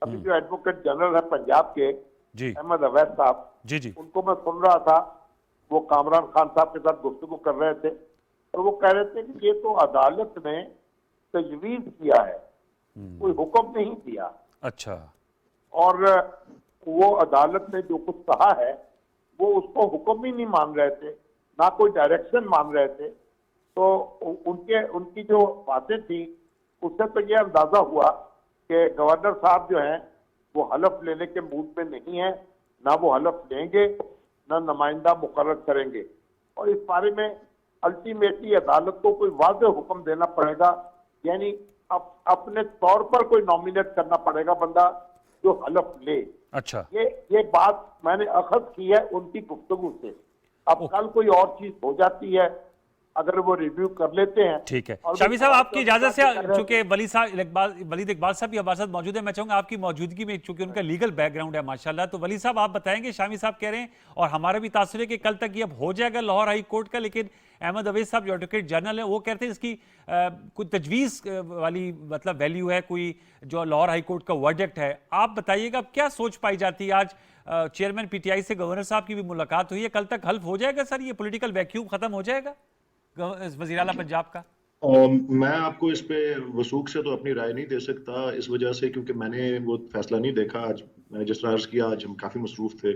अभी जो एडवोकेट जनरल है पंजाब के जी अहमद अवैध साहब, जी जी उनको मैं सुन रहा था, वो कामरान खान साहब के साथ गुफ्तगू कर रहे थे और वो कह रहे थे कि ये तो अदालत ने तजवीज किया है, कोई हुक्म नहीं दिया। अच्छा। और वो अदालत ने जो कुछ कहा है वो उसको हुक्म ही नहीं मान रहे थे, ना कोई डायरेक्शन मान रहे थे। तो उनकी जो बातें थी उससे तो ये अंदाजा हुआ कि गवर्नर साहब जो हैं वो हलफ लेने के मूड में नहीं है, ना वो हलफ लेंगे ना नुमाइंदा मुकर्रर करेंगे। और इस बारे में अल्टीमेटली अदालत को कोई वाज़ेह हुक्म देना पड़ेगा, यानी अपने तौर पर कोई नॉमिनेट करना पड़ेगा बंदा जो हलफ ले। अच्छा। ये बात मैंने अखज़ की है उनकी गुफ्तगू से। अब कल कोई और चीज हो जाती है, अगर वो रिव्यू कर लेते हैं। ठीक है और शामी साहब, आपकी इजाजत से, कर रहे हैं। चूंकि वलीद इकबाल साहब भी हमारे साथ मौजूद है, मैं चाहूंगा आपकी मौजूदगी में, चूंकि उनका लीगल बैकग्राउंड है माशाल्लाह, तो वली साहब आप बताएंगे, शामी साहब कह रहे हैं और हमारा भी तासुर है कि कल तक ये अब हो जाएगा लाहौर हाई कोर्ट का, लेकिन अहमद अवैध साहब जो एडवोकेट जनरल है वो कहते हैं इसकी कोई तजवीज़ वाली मतलब वैल्यू है, कोई जो लाहौर हाई कोर्ट का वर्डिक्ट है। आप बताइएगा अब क्या सोच पाई जाती है? आज चेयरमैन पीटीआई से गवर्नर साहब की भी मुलाकात हुई है, कल तक हल्फ हो जाएगा सर, ये पॉलिटिकल वैक्यूम खत्म हो जाएगा वज़ीर आला पंजाब का? मैं आपको इस पे वसूख से तो अपनी राय नहीं दे सकता, इस वजह से क्योंकि मैंने वो फैसला नहीं देखा। आज मैंने जिस तरह अर्ज किया, आज हम काफ़ी मसरूफ थे।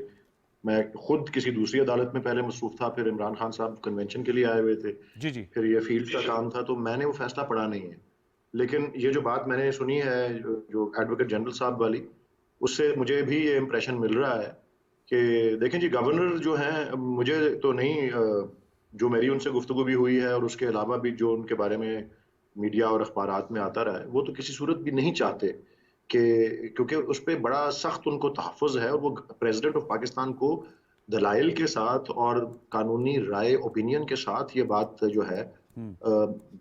मैं खुद किसी दूसरी अदालत में पहले मसरूफ था, फिर इमरान खान साहब कन्वेंशन के लिए आए हुए थे, जी जी। फिर ये फील्ड का काम था, तो मैंने वो फैसला पढ़ा नहीं है। लेकिन ये जो बात मैंने सुनी है जो एडवोकेट जनरल साहब वाली, उससे मुझे भी ये इम्प्रेशन मिल रहा है कि देखें जी, गवर्नर जो हैं, मुझे तो नहीं, जो मेरी उनसे गुफ्तगू भी हुई है और उसके अलावा भी जो उनके बारे में मीडिया और अखबारात में आता रहा है, वो तो किसी सूरत भी नहीं चाहते कि, क्योंकि उस पर बड़ा सख्त उनको तहफ़्फ़ुज़ है और वो प्रेसिडेंट ऑफ पाकिस्तान को दलाइल के साथ और कानूनी राय ओपिनियन के साथ ये बात जो है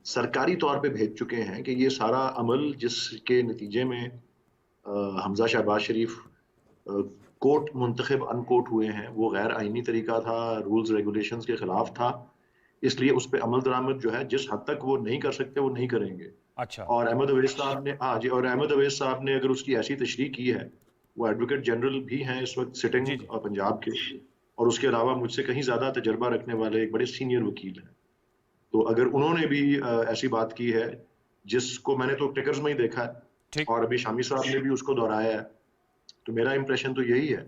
सरकारी तौर पे भेज चुके हैं कि ये सारा अमल जिसके नतीजे में हमजा शहबाज शरीफ कोर्ट मुंतखब अनकोर्ट हुए हैं वो गैर आइनी तरीका था, रूल्स रेगुलेशंस के खिलाफ था, इसलिए उस पर अमल दरामद जो है जिस हद तक वो नहीं कर सकते वो नहीं करेंगे। अच्छा। और अहमद अवैध साहब ने, हाँ जी, और अहमद अवैध साहब ने अगर उसकी ऐसी तशरीह की है, वो एडवोकेट जनरल भी हैं इस वक्त सिटिंग जी जी। पंजाब के, और उसके अलावा मुझसे कहीं ज्यादा तजर्बा रखने वाले एक बड़े सीनियर वकील हैं, तो अगर उन्होंने भी ऐसी बात की है जिसको मैंने तो टिकर्स में ही देखा है और अभी शामी साहब ने भी उसको दोहराया है, तो मेरा इंप्रेशन तो यही है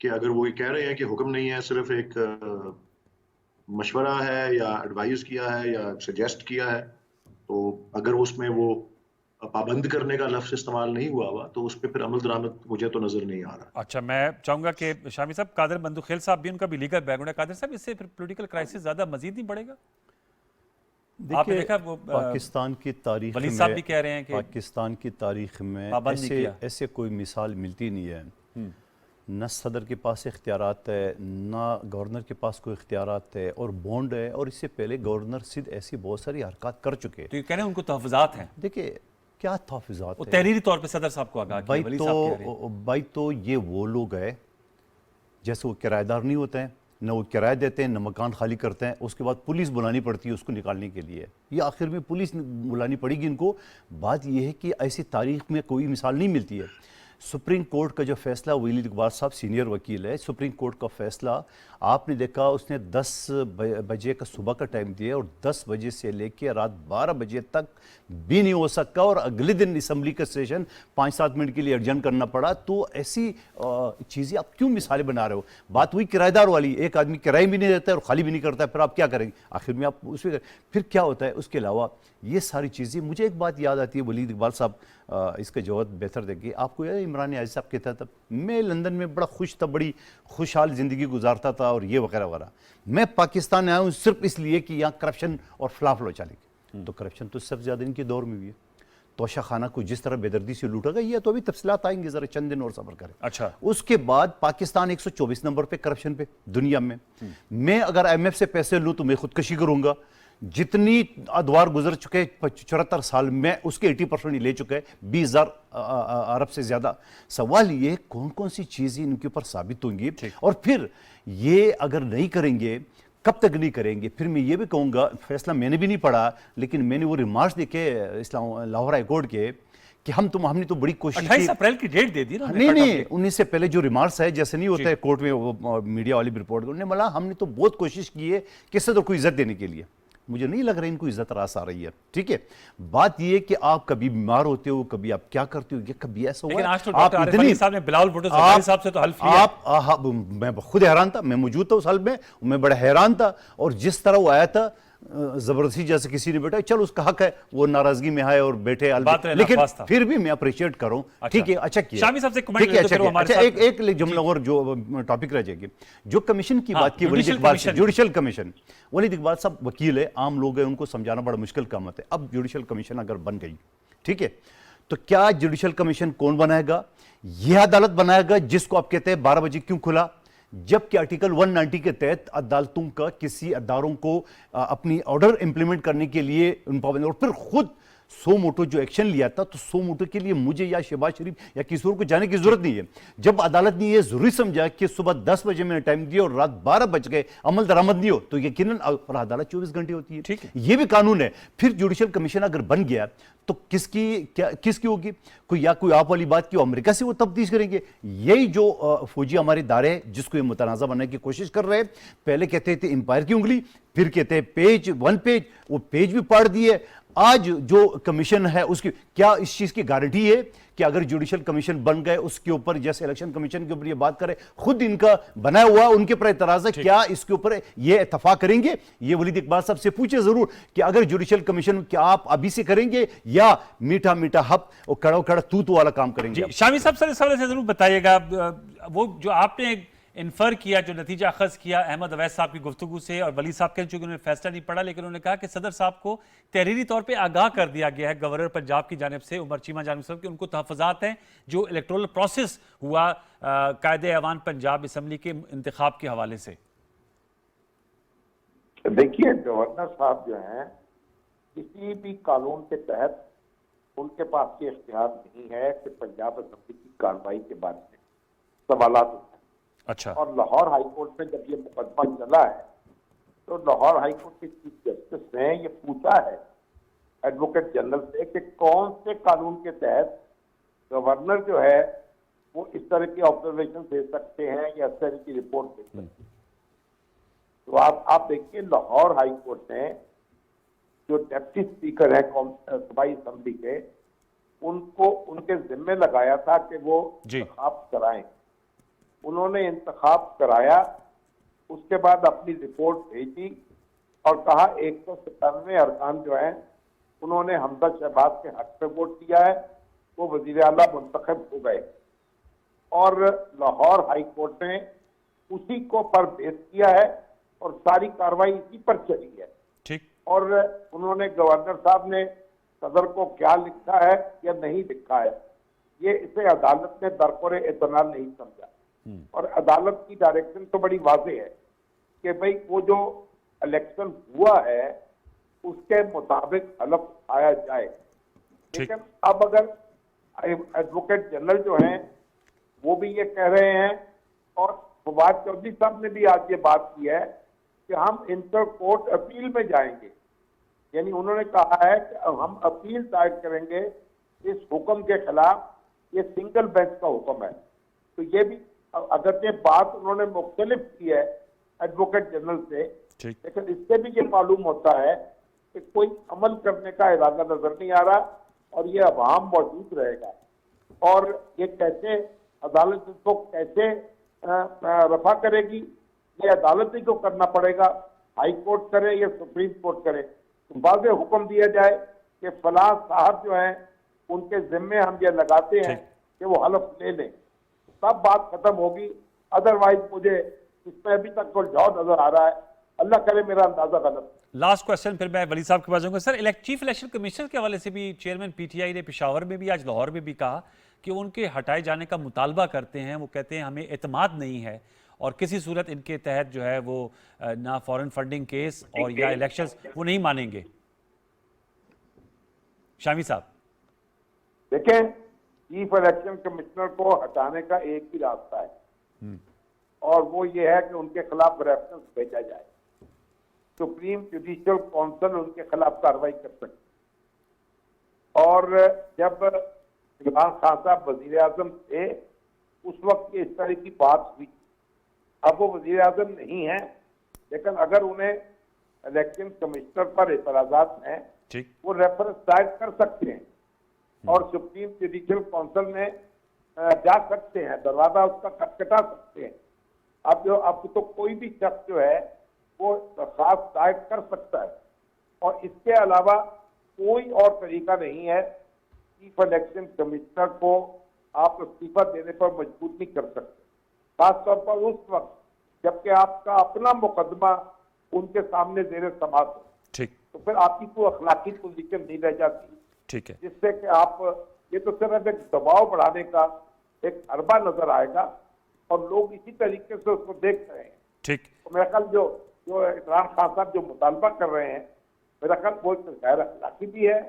कि अगर वो ये कह रहे हैं कि हुक्म नहीं है, सिर्फ एक मशवरा है या एडवाइस किया है या सजेस्ट किया है, तो अगर उसमें वो पाबंद करने का लफ्ज़ इस्तेमाल नहीं हुआ हुआ तो उस पर फिर अमल दरामद मुझे तो नजर नहीं आ रहा। अच्छा, मैं चाहूंगा कि शामी साहब, कादिर बंदूखेल साहब भी, उनका भी लीगल बैकग्राउंड है, कादिर साहब इससे फिर पॉलिटिकल क्राइसिस ज्यादा मजीद नहीं बढ़ेगा? आपने देखा वो पाकिस्तान की तारीख वली साहब भी में, कह रहे हैं कि पाकिस्तान की तारीख में पाबंद नहीं किया। ऐसे कोई मिसाल मिलती नहीं है, न सदर के पास इख्तियारात है, ना गवर्नर के पास कोई इख्तियारात है और बॉन्ड है, और इससे पहले गवर्नर सिंध ऐसी बहुत सारी हरकत कर चुके हैं। तो ये कह रहे हैं उनको तहफ़्फ़ुज़ात हैं। देखिए क्या तहफ़्फ़ुज़ात वो है, तहरीरी तौर पे सदर साहब को आगाह किया, वली साहब कह रहे हैं। भाई तो ये वो लोग हैं जैसे वो किराएदार नहीं होते हैं, न वो किराया देते हैं, न मकान खाली करते हैं, उसके बाद पुलिस बुलानी पड़ती है उसको निकालने के लिए। ये आखिर में पुलिस बुलानी पड़ेगी इनको। बात यह है कि ऐसी तारीख में कोई मिसाल नहीं मिलती है। सुप्रीम कोर्ट का जो फैसला, वलीद इकबाल साहब सीनियर वकील है, सुप्रीम कोर्ट का फैसला आपने देखा, उसने 10 बजे का सुबह का टाइम दिया और 10 बजे से लेकर रात 12 बजे तक भी नहीं हो सका और अगले दिन असम्बली का सेशन 5-7 मिनट के लिए एडजर्न करना पड़ा। तो ऐसी चीज़ें आप क्यों मिसालें बना रहे हो? बात हुई किराएदार वाली, एक आदमी किराए भी नहीं देता है और खाली भी नहीं करता है, फिर आप क्या करेंगे? आखिर में आप उसमें फिर क्या होता है? उसके अलावा ये सारी चीज़ें, मुझे एक बात याद आती है, वलीद इकबाल साहब इसका जवाब बेहतर देंगे। आपको याद है इमरान याज़ साहब कहता था मैं लंदन में बड़ा खुश था, बड़ी खुशहाल ज़िंदगी गुजारता था और ये वगैरह वगैरह, मैं पाकिस्तान आया हूँ सिर्फ इसलिए कि यहाँ करप्शन और फ्लाफलो चलेगी। तो करप्शन तो सबसे ज़्यादा इनके दौर में भी है। तोशा खाना को जिस तरह बेदर्दी से लूटा गया, ये तो अभी तफसीलात आएंगे, ज़रा चंद दिन और सब्र करें। अच्छा, उसके बाद पाकिस्तान 124 नंबर पे करप्शन पे दुनिया में। मैं अगर IMF से पैसे लूँ तो मैं खुदकशी करूँगा। जितनी अदवार गुजर चुके 74 साल में उसके 80% ले चुके हैं, 20,000 अरब से ज़्यादा। सवाल ये कौन कौन सी चीज़ें इनके ऊपर साबित होंगी और फिर ये अगर नहीं करेंगे, कब तक नहीं करेंगे? फिर मैं ये भी कहूँगा, फैसला मैंने भी नहीं पढ़ा लेकिन मैंने वो रिमार्क्स देखे लाहौर हाई कोर्ट के कि हमने तो बड़ी कोशिश 28 अप्रैल की डेट दे दी ना। नहीं, 19 से पहले जो रिमार्क्स है, जैसे नहीं होता है कोर्ट में वो मीडिया वाली रिपोर्ट, उन्होंने बोला हमने तो बहुत कोशिश की है किसी तो कोई इज्जत देने के लिए। मुझे नहीं लग रहा इनको इज्जत रास आ रही है। ठीक है, बात यह कि आप कभी बीमार होते हो, कभी आप क्या करते हो, ये कभी ऐसा हुआ? लेकिन आज तो डॉक्टर आरिफ अली साहब ने बिलावल भुट्टो साहब से तो हल्फ लिया। मैं खुद हैरान था, मैं मौजूद था उस हल्फ में, मैं बड़ा हैरान था। और जिस तरह वो आया था जबरदस्ती, जैसे किसी ने बैठा, चल उसका हक है वो नाराजगी में आए और बैठे, लेकिन फिर भी मैं अप्रिशिएट करूं। ठीक है, अच्छा किया शामी साहब से कमेंट ठीक है, अच्छा एक जुमला और जो टॉपिक रह जाएगी, जो कमीशन की बात की वलीद इकबाल से, जुडिशल कमीशन। वलीद इकबाल साहब वकील है, आम लोग हैं, उनको समझाना बड़ा मुश्किल काम है। अब जुडिशल कमीशन अगर बन गई, ठीक है, तो क्या जुडिशल कमीशन कौन बनाएगा? यह अदालत बनाएगा जिसको आप कहते हैं 12 बजे क्यों खुला? जबकि आर्टिकल 190 के तहत अदालतों का किसी अदारों को अपनी ऑर्डर इंप्लीमेंट करने के लिए और फिर खुद 100 मोटो जो एक्शन लिया था, तो 100 मोटो के लिए मुझे या शहबाज शरीफ या किसी और को जाने की जरूरत नहीं है। जब अदालत ने यह जरूरी समझा कि सुबह 10 बजे मैंने टाइम दिया और रात 12 बज गए अमल दरामद नहीं हो, तो यकीनन और अदालत 24 घंटे होती है। ठीक है, यह भी कानून है। फिर जुडिशल कमीशन अगर बन गया तो किसकी होगी? कोई आप वाली बात की अमेरिका से वो तफ्तीश करेंगे? यही जो फौजी हमारे दायरे जिसको ये मुतनाज़ा बनाने की कोशिश कर रहे हैं, पहले कहते थे एम्पायर की उंगली, फिर कहते हैं पेज 1 पेज, वो पेज भी पाड़ दिए। आज जो कमीशन है उसकी क्या इस चीज की गारंटी है कि अगर जुडिशल कमीशन बन गए उसके ऊपर, जैसे इलेक्शन कमीशन के ऊपर ये बात करें, खुद इनका बनाया हुआ उनके पर एतराज है, क्या इसके ऊपर ये इत्तफाक करेंगे? ये वलीद इकबाल साहब से पूछे जरूर कि अगर जुडिशल कमीशन क्या आप अभी से करेंगे या मीठा मीठा हप और कड़ा कड़ा तूत वाला काम करेंगे? शामी साहब सर इस हवाले से जरूर बताइएगा, वो जो आपने इन्फर किया, जो नतीजा अखज़ किया अहमद अवैस साहब की गुफ्तगू से, और वली साहब के चूंकि उन्होंने फैसला नहीं पढ़ा, लेकिन उन्होंने कहा कि सदर साहब को तहरीरी तौर पे आगाह कर दिया गया है गवर्नर पंजाब की जानिब से, उमर चीमा जानिब से, कि उनको तहफ़्फ़ुज़ात हैं जो इलेक्टोरल प्रोसेस हुआ कायदे ऐवान पंजाब असम्बली के इंतखाब के हवाले से। देखिए, गवर्नर साहब जो हैं, किसी भी कानून के तहत उनके पास ये इख्तियार नहीं है कि पंजाब असम्बली की कार्रवाई के बारे में सवालात उठाएं। अच्छा, और लाहौर हाई कोर्ट में जब ये मुकदमा चला है तो लाहौर हाई कोर्ट के चीफ जस्टिस ने ये पूछा है एडवोकेट जनरल से कि कौन से कानून के तहत गवर्नर जो है वो इस तरह की ऑब्जर्वेशन दे सकते हैं या इस तरह की रिपोर्ट दे सकते हैं। तो आप देखिए, लाहौर हाई कोर्ट ने जो डेप्टी स्पीकर है सूबाई असेंबली के, उनको उनके जिम्मे लगाया था कि वो इंतखाब कराएं। उन्होंने इंतखाब कराया, उसके बाद अपनी रिपोर्ट भेजी और कहा 197 अरकान जो हैं उन्होंने हमजा शहबाज के हक में वोट दिया है, वो वजीर आला मुंतखब हो गए। और लाहौर हाई कोर्ट ने उसी को पर बेस किया है और सारी कार्रवाई इसी पर चली है। ठीक। और उन्होंने गवर्नर साहब ने सदर को क्या लिखा है या नहीं लिखा है, ये इसे अदालत ने दरकोरे इत्मीनान नहीं समझा। और अदालत की डायरेक्शन तो बड़ी वाज़ेह है कि भाई वो जो इलेक्शन हुआ है उसके मुताबिक हलफ उठाया जाए। लेकिन अब अगर एडवोकेट जनरल जो हैं वो भी ये कह रहे हैं और फवाद चौधरी साहब ने भी आज ये बात की है कि हम इंटर कोर्ट अपील में जाएंगे, यानी उन्होंने कहा है कि हम अपील दायर करेंगे इस हुक्म के खिलाफ, ये सिंगल बेंच का हुक्म है। तो ये भी अगर ये बात उन्होंने मुख्तलिफ की है एडवोकेट जनरल से, लेकिन इससे भी ये मालूम होता है कि कोई अमल करने का इरादा नजर नहीं आ रहा और ये अवाम मौजूद रहेगा। और ये कैसे अदालत इसको कैसे रफा करेगी, ये अदालत ही को करना पड़ेगा, हाई कोर्ट करे या सुप्रीम कोर्ट करे। तो वाज़ेह हुक्म दिया जाए कि फलां साहब जो हैं उनके जिम्मे हम ये लगाते हैं कि वो हलफ ले लें, तब बात खत्म होगी। अदरवाइज मुझे इसमें अभी तक उलझाव नजर आ रहा है, अल्लाह करे मेरा अंदाजा गलत। लास्ट क्वेश्चन फिर मैं वली साहब के पास जाऊंगा। सर, चीफ इलेक्शन कमिश्नर के हवाले से भी चेयरमैन पीटीआई ने पेशावर में भी आज लाहौर में भी कहा कि उनके हटाए जाने का मुतालबा करते हैं। वो कहते हैं हमें एतमाद नहीं है और किसी सूरत इनके तहत जो है वो ना फॉरेन फंडिंग केस और या इलेक्शंस वो नहीं मानेंगे। शामी साहब, देखें, चीफ इलेक्शन कमिश्नर को हटाने का एक ही रास्ता है और वो ये है कि उनके खिलाफ रेफरेंस भेजा जाए, सुप्रीम जुडिशियल काउंसिल उनके खिलाफ कार्रवाई कर सकती। और जब इमरान खान साहब वजीर आजम थे उस वक्त इस तरह की बात हुई। अब वो वजीर आजम नहीं है, लेकिन अगर उन्हें इलेक्शन कमिश्नर पर एतराजात हैं वो रेफरेंस दायर कर सकते हैं और सुप्रीम जुडिशियल काउंसिल में जा सकते हैं, दरवाजा उसका खटखटा सकते हैं। अब तो कोई भी शख्स जो है वो दरखास्त दायर कर सकता है और इसके अलावा कोई और तरीका नहीं है। चीफ इलेक्शन कमिश्नर को आप इस्तीफा देने पर मजबूर नहीं कर सकते, खासतौर पर उस वक्त जबकि आपका अपना मुकदमा उनके सामने जेर समाअत हो। ठीक, तो फिर आपकी कोई अखलाकी पोजीशन नहीं रह जाती। ठीक है, जिससे कि आप ये तो सिर्फ एक दबाव बढ़ाने का एक अरबा नजर आएगा और लोग इसी तरीके से उसको देख रहे हैं। ठीक, तो मेरा ख्याल जो इमरान खान साहब जो मुतालबा कर रहे हैं, मेरा ख्याल वो गैर अखलाकी भी है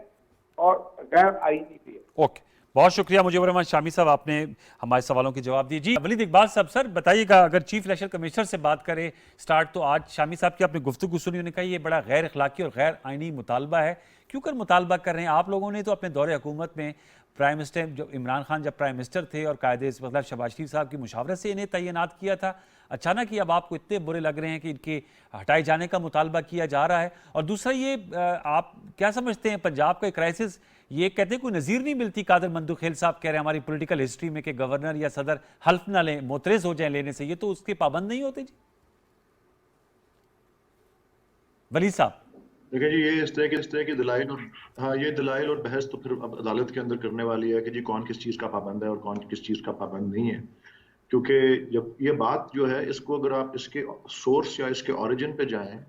और गैर आईनी भी है। ओके, बहुत शुक्रिया मुजीबर रहमान शामी साहब, आपने हमारे सवालों के जवाब दिए। जी वलीद इकबाल साहब, सर बताइएगा, अगर चीफ इलेक्शन कमिश्नर से बात करें स्टार्ट, तो आज शामी साहब की आपने गुफ्तगू सुनी, उन्होंने कहा ये बड़ा गैर अखलाकी और गैर आईनी मुतालबा है। क्यों कर मुतालबा कर रहे हैं? आप लोगों ने तो अपने दौरे हुकूमत में प्राइम मिनिस्टर जब इमरान खान जब प्राइम मिनिस्टर थे और कायदे मतलब शहबाज शरीफ साहब की मुशावरत से इन्हें तैनात किया था। अचानक ही अब आपको इतने बुरे लग रहे हैं कि इनके हटाए जाने का मुतालबा किया जा रहा है। और दूसरा ये आप क्या समझते हैं, पंजाब का क्राइसिस, ये कहते हैं कोई नज़ीर नहीं मिलती। कादर मंदुखेल साहब कह रहे हैं हमारी पॉलिटिकल हिस्ट्री में कि गवर्नर या सदर हल्फ ना लें, मोतरज़ हो जाए लेने से, ये तो उसके पाबंद नहीं होते। जी वली साहब, देखिए जी, ये इस तरह के दलाइल और हाँ, ये दलाइल और बहस तो फिर अब अदालत के अंदर करने वाली है कि जी कौन किस चीज़ का पाबंद है और कौन किस चीज़ का पाबंद नहीं है। क्योंकि जब ये बात जो है, इसको अगर आप इसके सोर्स या इसके ओरिजिन पे जाएं,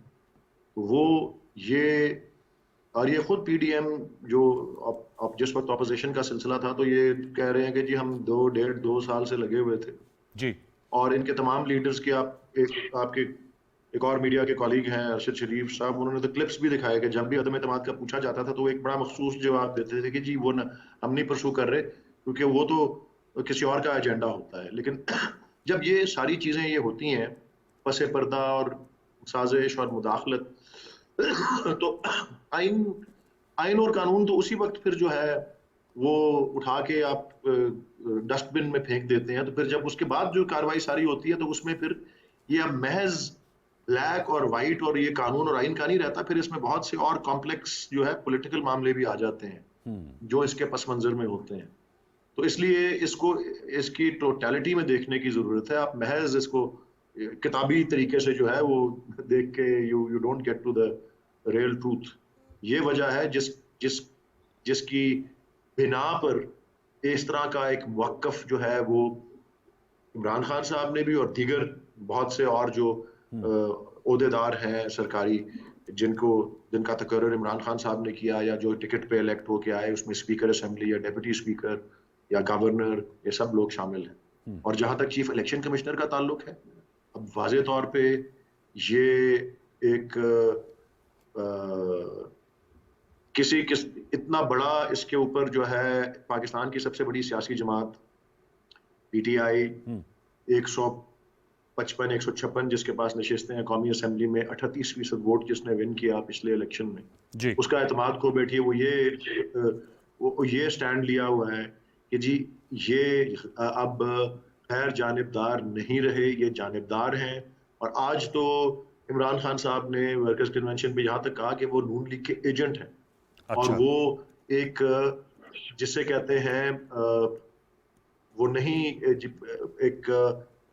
वो ये और ये खुद पीडीएम जो अब जिस वक्त ऑपोजिशन का सिलसिला था, तो ये कह रहे हैं कि जी हम 2 साल से लगे हुए थे जी, और इनके तमाम लीडर्स के आपके एक और मीडिया के कॉलीग हैं अरशद शरीफ साहब, उन्होंने तो क्लिप्स भी दिखाए कि जब भी अदम एतमाद का पूछा जाता था तो वो एक बड़ा मखसूस जवाब देते थे कि जी वो हम नहीं परसू कर रहे क्योंकि वो तो किसी और का एजेंडा होता है। लेकिन जब ये सारी चीज़ें ये होती हैं, पसे पर्दा और साजिश और मुदाखलत, तो आइन और कानून तो उसी वक्त फिर जो है वो उठा के आप डस्टबिन में फेंक देते हैं। तो फिर जब उसके बाद जो कार्रवाई सारी होती है, तो उसमें फिर ये अब महज ब्लैक और वाइट और ये कानून और आइन का नहीं रहता, फिर इसमें बहुत से और कॉम्प्लेक्स जो है पॉलिटिकल मामले भी आ जाते हैं जो इसके पस मंजर में होते हैं। तो इसलिए इसको इसकी टोटलिटी में देखने की जरूरत है। आप महज इसको किताबी तरीके से जो है वो देख के you don't get to the real truth. ये वजह है जिसकी बिना पर इस तरह का एक वक़्फ़ जो है वो इमरान खान साहब ने भी और दीगर बहुत से और जो ओहदेदार हैं सरकारी जिनका तकर्रुर इमरान खान साहब ने किया या जो टिकट पे इलेक्ट होके आए, उसमें स्पीकर असेंबली या डेप्यूटी स्पीकर या गवर्नर, ये सब लोग शामिल हैं। और जहां तक चीफ इलेक्शन कमिश्नर का ताल्लुक है, अब वाज़े तौर पे ये एक इतना बड़ा इसके ऊपर जो है पाकिस्तान की सबसे बड़ी सियासी जमात पीटीआई 156 जिसके पास नशिस्तें हैं कौमी असम्बली में, 38% वोट जिसने विन किया पिछले इलेक्शन में, जी उसका एतमाद खो बैठी है। वो ये स्टैंड लिया हुआ है कि जी ये अब गैर जानिबदार नहीं रहे, ये जानिबदार हैं। और आज तो इमरान खान साहब ने वर्कर्स कन्वेंशन पे यहाँ तक कहा कि वो नून लीग के एजेंट हैं। और अच्छा वो एक जिसे कहते हैं वो नहीं एक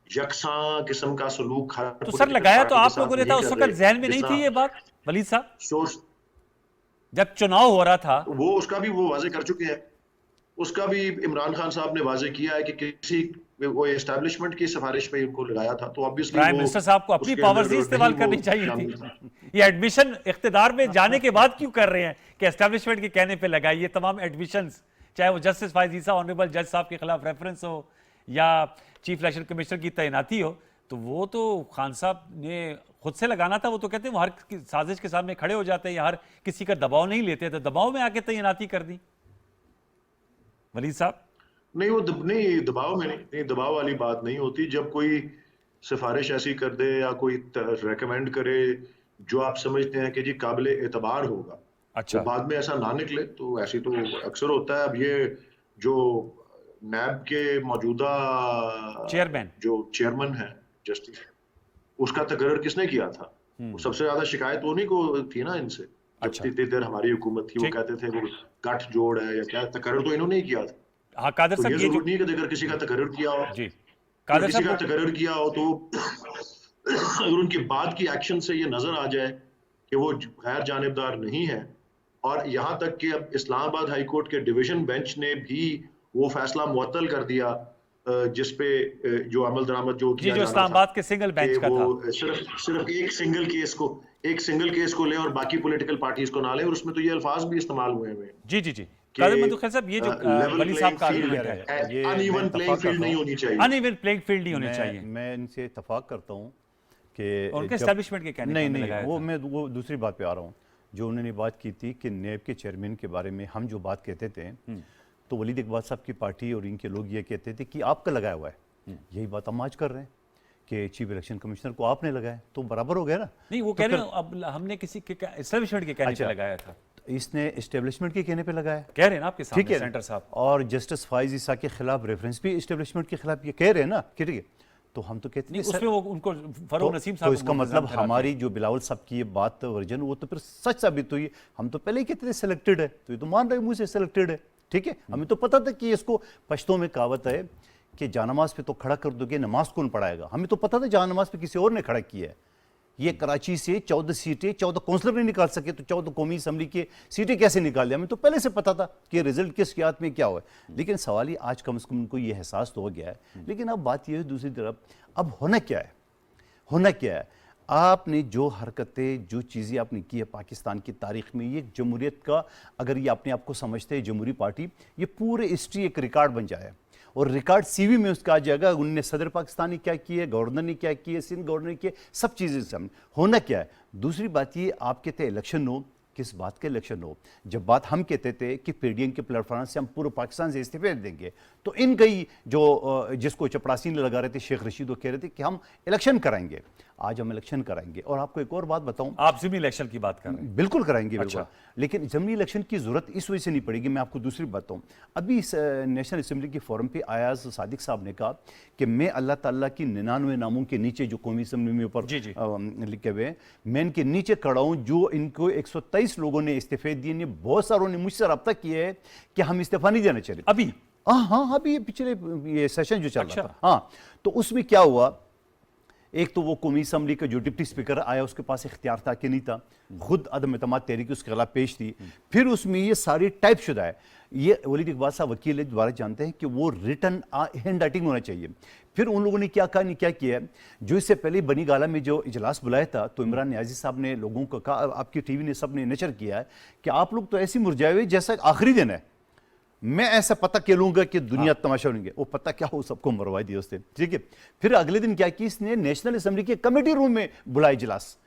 यकसां किस्म का सलूक हर तो सर लगाया तो आप लोगों ने था, उस वक्त जहन में नहीं जिस तरह थी ये बात वलीद साहब सोर्स जब चुनाव हो रहा था? वो उसका भी वो वाजे कर चुके हैं। उसका भी इमरान खान साहब ने वाजे किया है कि किसी वो एस्टैब्लिशमेंट की सिफारिश पे उनको लगाया था, तो ऑब्वियसली प्राइम मिनिस्टर साहब को अपनी पावर्स ही इस्तेमाल करनी चाहिए थी। ये एडमिशन इख्तिदार में जाने के बाद क्यों कर रहे हैं कि एस्टैब्लिशमेंट के कहने पे लगाई? ये तमाम एडमिशंस, चाहे वो जस्टिस फायज ईसा ऑनरेबल जज साहब के खिलाफ रेफरेंस हो या चीफ इलेक्शन कमिश्नर की तैनाती हो, तो वो तो खान साहब ने खुद से लगाना था। वो तो कहते हैं वो हर साजिश के सामने खड़े हो जाते हैं या हर किसी का दबाव नहीं लेते, तो दबाव में आके तैनाती कर दी वलीद साहब। नहीं वो नहीं दबाव में नहीं, दबाव वाली बात नहीं होती। जब कोई सिफारिश ऐसी कर दे या कोई रेकमेंड करे जो आप समझते हैं कि जी काबिल एतबार होगा, अच्छा तो बाद में ऐसा ना निकले, तो ऐसी तो अक्सर होता है। अब ये जो नैब के मौजूदा चेयरमैन जो चेयरमैन है जस्टिस, उसका तकर्रर किसने किया था? वो सबसे ज्यादा शिकायत उन्हीं को थी ना इनसे। अच्छा। इतनी देर हमारी हुकूमत थी, वो कहते थे वो गठ जोड़ है या क्या, तकर्रर तो इन्होंने ही किया था। हाँ कादर तो साहब ये ये जो जरूरत नहीं कि अगर किसी का तकर्रर किया हो, जी अगर कादर किसी का साहब तकर्रर किया हो तो अगर उनके बाद की एक्शन से ये नजर आ जाए कि वो गैर जानिबदार नहीं है, और यहाँ तक कि अब इस्लामाबाद हाई कोर्ट के डिवीजन बेंच ने भी वो फैसला मुअत्तल कर दिया जिसपे जो अमल दरामद जो जी किया जो जाना इस्लामाबाद था के सिंगल बेंच कि का था, वो सिर्फ एक सिंगल केस को ले और बाकी पॉलिटिकल पार्टीज को ना ले, और उसमें तो ये अल्फाज भी इस्तेमाल हुए हैं। जी जी जी कादर मंदू खैर साहब, ये जो वली साहब का आर्गुमेंट है, ये अनइवन मैं प्लेइंग इत्तफाक फील्ड करता नहीं हूँ। होनी चाहिए। अनइवन प्लेइंग फील्ड नहीं होनी चाहिए। मैं इनसे इत्तफाक करता हूँ कि उनके जब- एस्टैब्लिशमेंट के कहने नहीं पे नहीं लगाया वो था। मैं वो दूसरी बात पे आ रहा हूँ। जो उन्होंने बात की थी कि नेब के चेयरमैन के बारे में हम जो बात कहते थे, तो वलीद इकबाल साहब की पार्टी और इनके लोग ये कहते थे कि आपका लगाया हुआ है। यही बात हम आज कर रहे हैं कि चीफ इलेक्शन कमिश्नर को आपने लगाया, तो बराबर हो गया ना। नहीं वो कह रहे हैं अब हमने किसी के एस्टैब्लिशमेंट के कहने पे अच्छा। लगाया था, इसने एस्टेब्लिशमेंट के कहने पे लगाया, कह रहे हैं ना आपके ठीक सामने है सेंटर साहब। और जस्टिस फाइज ईसा के खिलाफ रेफरेंस भी एस्टेब्लिशमेंट के खिलाफ ये कह रहे हैं ना कि ठीक है। तो हम तो कहते नहीं हैं उसमें वो उनको फरोग नसीम साहब तो इसका को मतलब मुल्ज़म ठहराते हमारी जो बिलावल साहब की ये बात वर्जन वो तो फिर सच साबित हुई। हम तो पहले ही कहते थे सिलेक्टेड है, तो ये तो मान रहे मुंह से सिलेक्टेड है, ठीक है। हमें तो पता था कि इसको पश्तो में कहावत है कि जानमाज पे तो खड़ा कर दोगे, नमाज कौन पढ़ाएगा। हमें तो पता था जानमाज पे किसी और ने खड़ा किया है। ये कराची से 14 सीटें 14 काउंसलर नहीं निकाल सके, तो 14 कौमी असम्बली की सीटें कैसे निकाल लिया? हमें तो पहले से पता था कि रिजल्ट किस याद में क्या हुआ है। लेकिन सवाल ही आज कम से कम उनको ये एहसास तो हो गया है। लेकिन अब बात यह है दूसरी तरफ, अब होना क्या है? होना क्या है? आपने जो हरकतें जो चीज़ें आपने की है पाकिस्तान की तारीख में, ये जमहूरियत का, अगर ये अपने आप को समझते हैं जमहूरी पार्टी, ये पूरे हिस्ट्री एक रिकॉर्ड बन जाए और रिकॉर्ड सीवी में उसका आ जाएगा। उनने सदर पाकिस्तान ने क्या किया, गवर्नर ने क्या किया, सिंध गवर्नर ने किया, सब चीज़ें सामने। होना क्या है? दूसरी बात ये, आप कहते हैं इलेक्शन हो, किस बात के इलेक्शन हो? जब बात हम कहते थे कि पीडीएम के प्लेटफॉर्म से हम पूरे पाकिस्तान से इस्तीफे देंगे, तो इन कई जो जिसको चपड़ासी लगा रहे थे शेख रशीद, वो कह रहे थे कि हम इलेक्शन कराएंगे। आज हम इलेक्शन कराएंगे। और आपको एक और बात बताऊं, आप ज़मीनी इलेक्शन की बात कर रहे हैं। बिल्कुल कराएंगे, बिल्कुल। अच्छा। लेकिन ज़मीनी इलेक्शन की जरूरत इस वजह से नहीं पड़ेगी। मैं आपको दूसरी बात बताऊं, अभी इस नेशनल असेंबली के फोरम पे आयाज सादिक साहब ने कहा कि मैं अल्लाह ताला की 99 नामों के नीचे जो कौमी असेंबली में ऊपर जी, जी। लिखे हुए हैं, मैं इनके नीचे खड़ा हूं। जो इनको 123 लोगों ने इस्तीफे दिए, ने बहुत सारों ने मुझसे रब्ता किया है कि हम इस्तीफा नहीं देना चाहिए अभी हाँ अभी पिछले ये सेशन जो चल अच्छा। रहा था, हाँ। तो उसमें क्या हुआ, एक तो वो कौमी असम्बली का जो डिप्टी स्पीकर आया, उसके पास इख्तियार था कि नहीं था, खुद अदम एतमाद तहरीक उसके खिलाफ पेश थी। फिर उसमें ये सारी टाइप शुदा है। ये वलीद इकबाल साहब वकील है, दोबारा जानते हैं कि वो रिटर्न हैंड राइटिंग होना चाहिए। फिर उन लोगों ने क्या कहा, नहीं क्या किया, जो इससे पहले बनी गाला में जो इजलास बुलाया था, तो इमरान नियाजी साहब ने लोगों को कहा, आपकी टीवी ने सब ने नशर किया है कि आप लोग तो ऐसे मुरझाए हुए जैसा आखिरी दिन है, मैं ऐसा पता के लूंगा कि दुनिया तमाशा होंगे। वो पता क्या हो, सबको मरवा दिया उसने, ठीक है। फिर अगले दिन क्या किया, इसने नेशनल असेंबली के कमेटी रूम में बुलाया इजलास।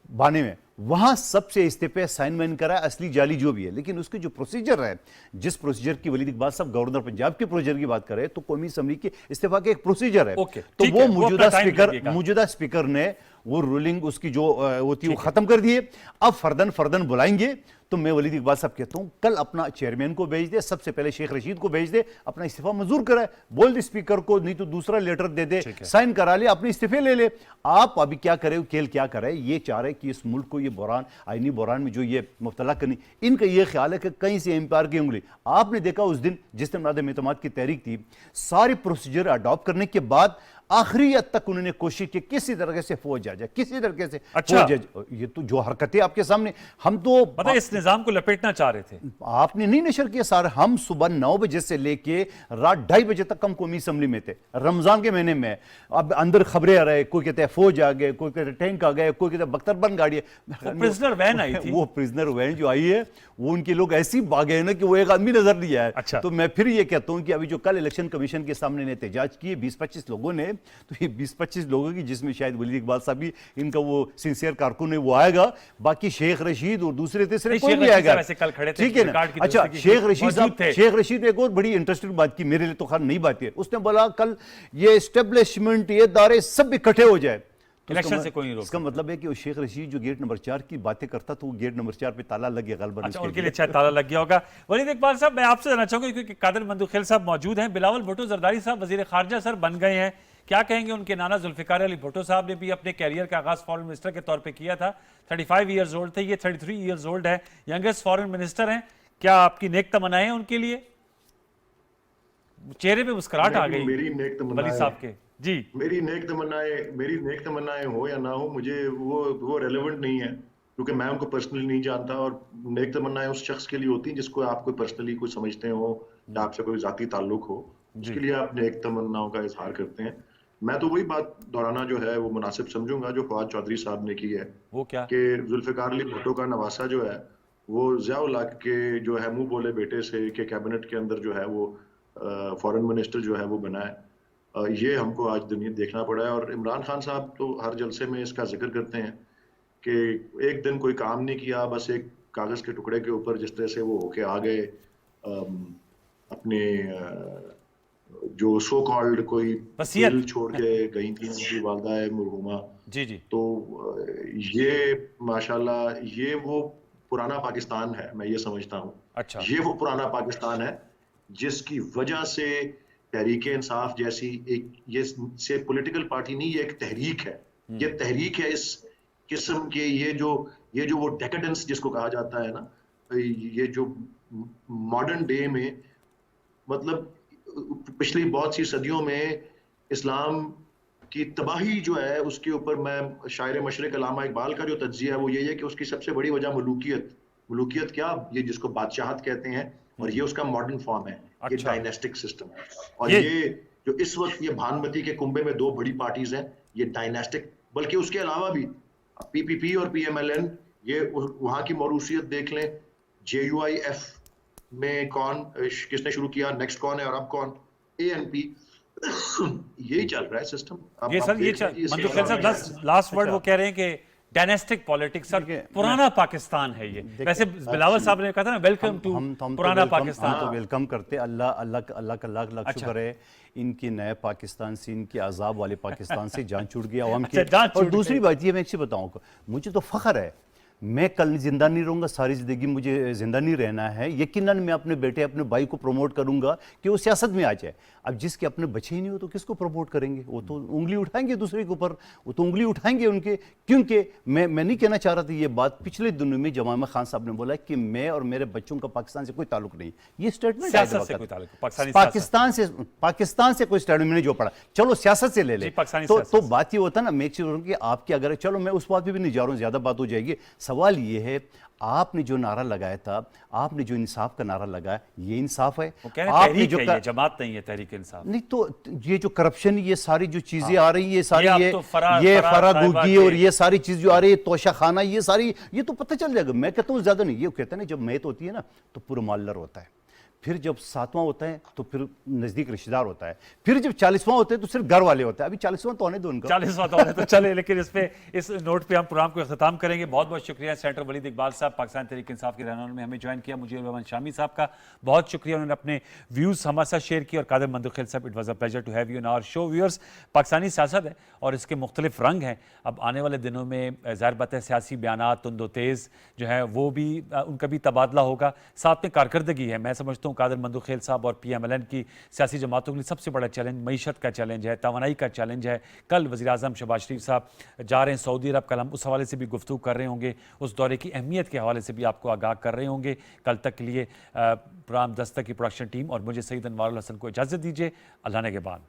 बाने में, वहां सबसे इस्तीफे साइन मैन करा असली जाली जो भी है, लेकिन उसके जो प्रोसीजर है, जिस प्रोसीजर की वलीद इकबाल साहब गवर्नर पंजाब के प्रोसीजर की बात करें तो कौमी असम्बली के इस्तीफा के एक प्रोसीजर है। ओके, तो ठीक वो है, वो अपना टाइम लगेगा। मौजूदा स्पीकर ने वो रूलिंग उसकी जो होती है वो खत्म कर दिए। अब फर्दन बुलाएंगे तो मैं वलीद इकबाल साहब कहता हूं कल अपना चेयरमैन को भेज दे, सबसे पहले शेख रशीद को भेज दे, अपना इस्तीफा मंजूर कराए, बोल दे स्पीकर को, नहीं तो दूसरा लेटर दे दे, साइन करा ले, अपने इस्तीफे ले ले। आप अभी क्या करे, खेल क्या करे, ये चाह रहे कि इस मुल्क को ये बुरान, आईनी बुरान में जो ये मुब्तला करनी, इनका ये ख्याल है कि कहीं से एम्पायर की उंगली। आपने देखा उस दिन जिस दिन नादम एतमाद की तहरीक थी, सारी प्रोसीजर अडॉप्ट करने के बाद आखिरी हद तक उन्होंने कोशिश की किसी तरीके से फौज आ जाए, किसी तरीके से अच्छा। फौज आ जाए। ये तो जो हरकतें आपके सामने, हम तो मतलब इस निजाम को लपेटना चाह रहे थे। आपने नहीं नशर किया सारे। हम सुबह 9 बजे से लेके रात 2:30 बजे तक हम कौमी असम्बली में थे, रमजान के महीने में। अब अंदर खबरें आ रहे, कोई कहते हैं फौज आ गए, कोई कहते हैं टैंक आ गए, कोई कहते हैं बख्तरबंद गाड़ी है। प्रिजनर वैन आई थी। वो प्रिजनर वैन जो आई है वो उनके लोग ऐसी भागे हैं ना कि वो एक आदमी नजर नहीं आया। अच्छा। तो मैं फिर ये कहता हूं कि अभी जो कल इलेक्शन कमीशन के सामने ने एहतजाज किए 20-25 लोगों ने, तो ये 20-25 लोगों की, जिसमें शायद वलीद इकबाल साहब भी इनका वो सिंसियर कारकुन है, वो आएगा, बाकी शेख रशीद और दूसरे तीसरे कोई नहीं आएगा। वैसे कल खड़े थे, ठीक है ना। रिकॉर्ड की अच्छा, दोस्ती की शेख रशीद मौजूद साहब, थे। शेख रशीद ने एक और बड़ी इंटरेस्टिंग बात की, मेरे लिए तो खैर नई बात है। उसने बोला कल ये एस्टेब्लिशमेंट, ये दायरे सब इकट्ठे हो जाए तो इलेक्शन से कोई नहीं रोक इसका मतलब है कि वो शेख रशीद जो गेट नंबर 4 की बातें करता तो वो गेट नंबर 4 पे ताला लग गया गलबन। अच्छा, उनके लिए शायद ताला लग गया होगा। वलीद इकबाल साहब, मैं आपसे जानना चाहूंगा क्योंकि कादिर मंदुखेल साहब मौजूद हैं, बिलावल भुट्टो जरदारी साहब वजीर खारजा सर बन गए हैं, क्या कहेंगे? उनके नाना जुल्फिकार अली भुट्टो साहब ने भी अपने कैरियर का आगाज फॉरेन मिनिस्टर के तौर पर किया था, 35 ईयर्स ओल्ड थे, ये 33 ईयर्स ओल्ड है, यंगेस्ट फॉरेन मिनिस्टर हैं। क्या आपकी नेक तमन्नाएं हैं उनके लिए? चेहरे पे मुस्कुराहट आ गई मेरी नेक तमन्नाएं वली साहब के। जी, मेरी नेक तमन्नाएं हो या ना हो, मुझे वो रेलेवेंट नहीं है, क्योंकि मैं उनको पर्सनली नहीं जानता। और नेक तमन्नाएं उस शख्स के लिए होती हैं जिसको आप कोई पर्सनली कोई समझते हो या आपसे कोई जाती ताल्लुक हो, उसके लिए आप नेक तमन्नाओं का इजहार करते हैं। मैं तो वही बात दोहराना जो है वो मुनासिब समझूंगा जो फवाद चौधरी साहब ने की है, वो क्या? कि जुल्फिकार अली भुट्टो का नवासा जो है वो ज़िया-उल हक के जो है मुंह बोले बेटे से के कैबिनेट के अंदर जो है वो फॉरेन मिनिस्टर जो है वो बना है। ये हमको आज दुनिया देखना पड़ा है। और इमरान खान साहब तो हर जलसे में इसका जिक्र करते हैं कि एक दिन कोई काम नहीं किया, बस एक कागज के टुकड़े के ऊपर जिस तरह से वो होके आ गए, अपने जो सो कॉल्ड कोई वसीयत दिल छोड़ के गई थी उनकी वालदा है मरहुमा। जी जी, तो ये माशाल्लाह ये वो पुराना पाकिस्तान है, मैं ये समझता हूँ। अच्छा, ये वो पुराना पाकिस्तान है जिसकी वजह से तहरीक इंसाफ जैसी एक, ये से पॉलिटिकल पार्टी नहीं, ये एक तहरीक है। ये तहरीक है इस किस्म के, ये जो वो डेकेडेंस जिसको कहा जाता है ना, ये जो मॉडर्न डे में, मतलब पिछली बहुत सी सदियों में इस्लाम की तबाही जो है उसके ऊपर, मैं शायर मशरिक अल्लामा इकबाल का जो तज्जिया है वो यही है कि उसकी सबसे बड़ी वजह मलूकियत क्या, ये जिसको बादशाहत कहते हैं, और ये उसका मॉडर्न फॉर्म है। ये अच्छा। डायनेस्टिक सिस्टम है। और ये जो इस वक्त ये भानुमती के कुंभे में दो बड़ी पार्टीज हैं, ये डायनेस्टिक, बल्कि उसके अलावा भी पीपीपी और पीएमएलएन, ये वहां की मौरूसियत देख लें। JUIF में कौन, किसने शुरू किया, नेक्स्ट कौन है और अब कौन, ANP, यही चल रहा है सिस्टम। ये सर, ये मंदुखेल साहब लास्ट वर्ड वो कह रहे हैं कि डायनेस्टिक पॉलिटिक्स, सर पुराना पाकिस्तान है ये। वैसे बिलावल साहब ने कहा था ना, वेलकम टू पुराना पाकिस्तान। हम तो वेलकम करते, अल्लाह का लाख लाख शुक्र है इनकी नए पाकिस्तान से, इनके अजाब वाले पाकिस्तान से जान छूट गया अवाम की। और दूसरी बात ये मैं एक बताऊं, मुझे तो फख्र है, मैं कल जिंदा नहीं रहूंगा, सारी जिंदगी मुझे जिंदा नहीं रहना है, यकीनन मैं अपने बेटे अपने भाई को प्रमोट करूंगा कि वो सियासत में आ जाए। अब जिसके अपने बच्चे ही नहीं हो तो किसको प्रमोट करेंगे? वो तो उंगली उठाएंगे दूसरे के ऊपर, वो तो उंगली उठाएंगे उनके। क्योंकि मैं नहीं कहना चाह रहा था ये बात, पिछले दिनों में जमामा खान साहब ने बोला कि मैं और मेरे बच्चों का पाकिस्तान से कोई ताल्लुक नहीं। ये स्टेटमेंट पाकिस्तान से कोई स्टेटमेंट नहीं जो पड़ा, चलो सियासत से ले ले। तो बात ये होता ना, मेक श्योर कि आपकी, अगर चलो मैं उस बात पे भी नहीं जा रहा हूँ, ज्यादा बात हो जाएगी। सवाल ये है, आपने जो नारा लगाया था, आपने जो इंसाफ का नारा लगाया, ये इंसाफ है? आपने जो जमात नहीं है तहरीक इंसाफ नहीं, तो ये जो करप्शन, ये सारी जो चीजें आ रही, ये सारी ये फरागुगी और ये सारी चीज जो आ रही है, तोशा खाना, ये सारी, ये तो पता चल जाएगा। मैं कहता हूँ ज्यादा नहीं, ये कहते हैं ना जब मैत होती है ना तो पूरा मालर होता है, फिर जब 7वां होता है तो फिर नज़दीक रिश्तेदार होता है, फिर जब 40वां होता है तो सिर्फ घर वाले होते हैं। अभी 40वां तो होने दो उनका। 40वां तो होने तो चले, लेकिन इस नोट पे हम प्रोग्राम को अख्ताम करेंगे। बहुत बहुत शुक्रिया सेनेटर वलीद इकबाल साहब, पाकिस्तान तहरीक इंसाफ के रहनुमा में हमें ज्वाइन किया। मुझे रहमान शामी साहब का बहुत शुक्रिया, उन्होंने अपने व्यूज़ हमारे साथ शेयर किए। और कादिर मंदुखिल साहब, it was a pleasure to have you in our show. Viewers, Pakistani सियासत है और इसके मुख्तलिफ रंग हैं। अब आने वाले दिनों में ज़ाहिर बात है सियासी बयानात तुंदो तेज़ जो है वो भी उनका भी तबादला होगा, साथ में कारकर्दगी है। मैं समझता हूँ कादिर मंदुखिल साहब और PMLN की सियासी जमातों के लिए सबसे बड़ा चैलेंज मईशत का चैलेंज है, तवानाई का चैलेंज है। कल वज़ीर-ए-आज़म शहबाज शरीफ साहब जा रहे हैं सऊदी अरब, कल हम उस हवाले से भी गुफ्तगू कर रहे होंगे, उस दौरे की अहमियत के हवाले से भी आपको आगाह कर रहे होंगे। कल तक के लिए प्रोग्राम दस्तक की प्रोडक्शन टीम और मुझे सईद अनवारुल हसन को इजाज़त दीजिए। अल्लाह ने के बाद।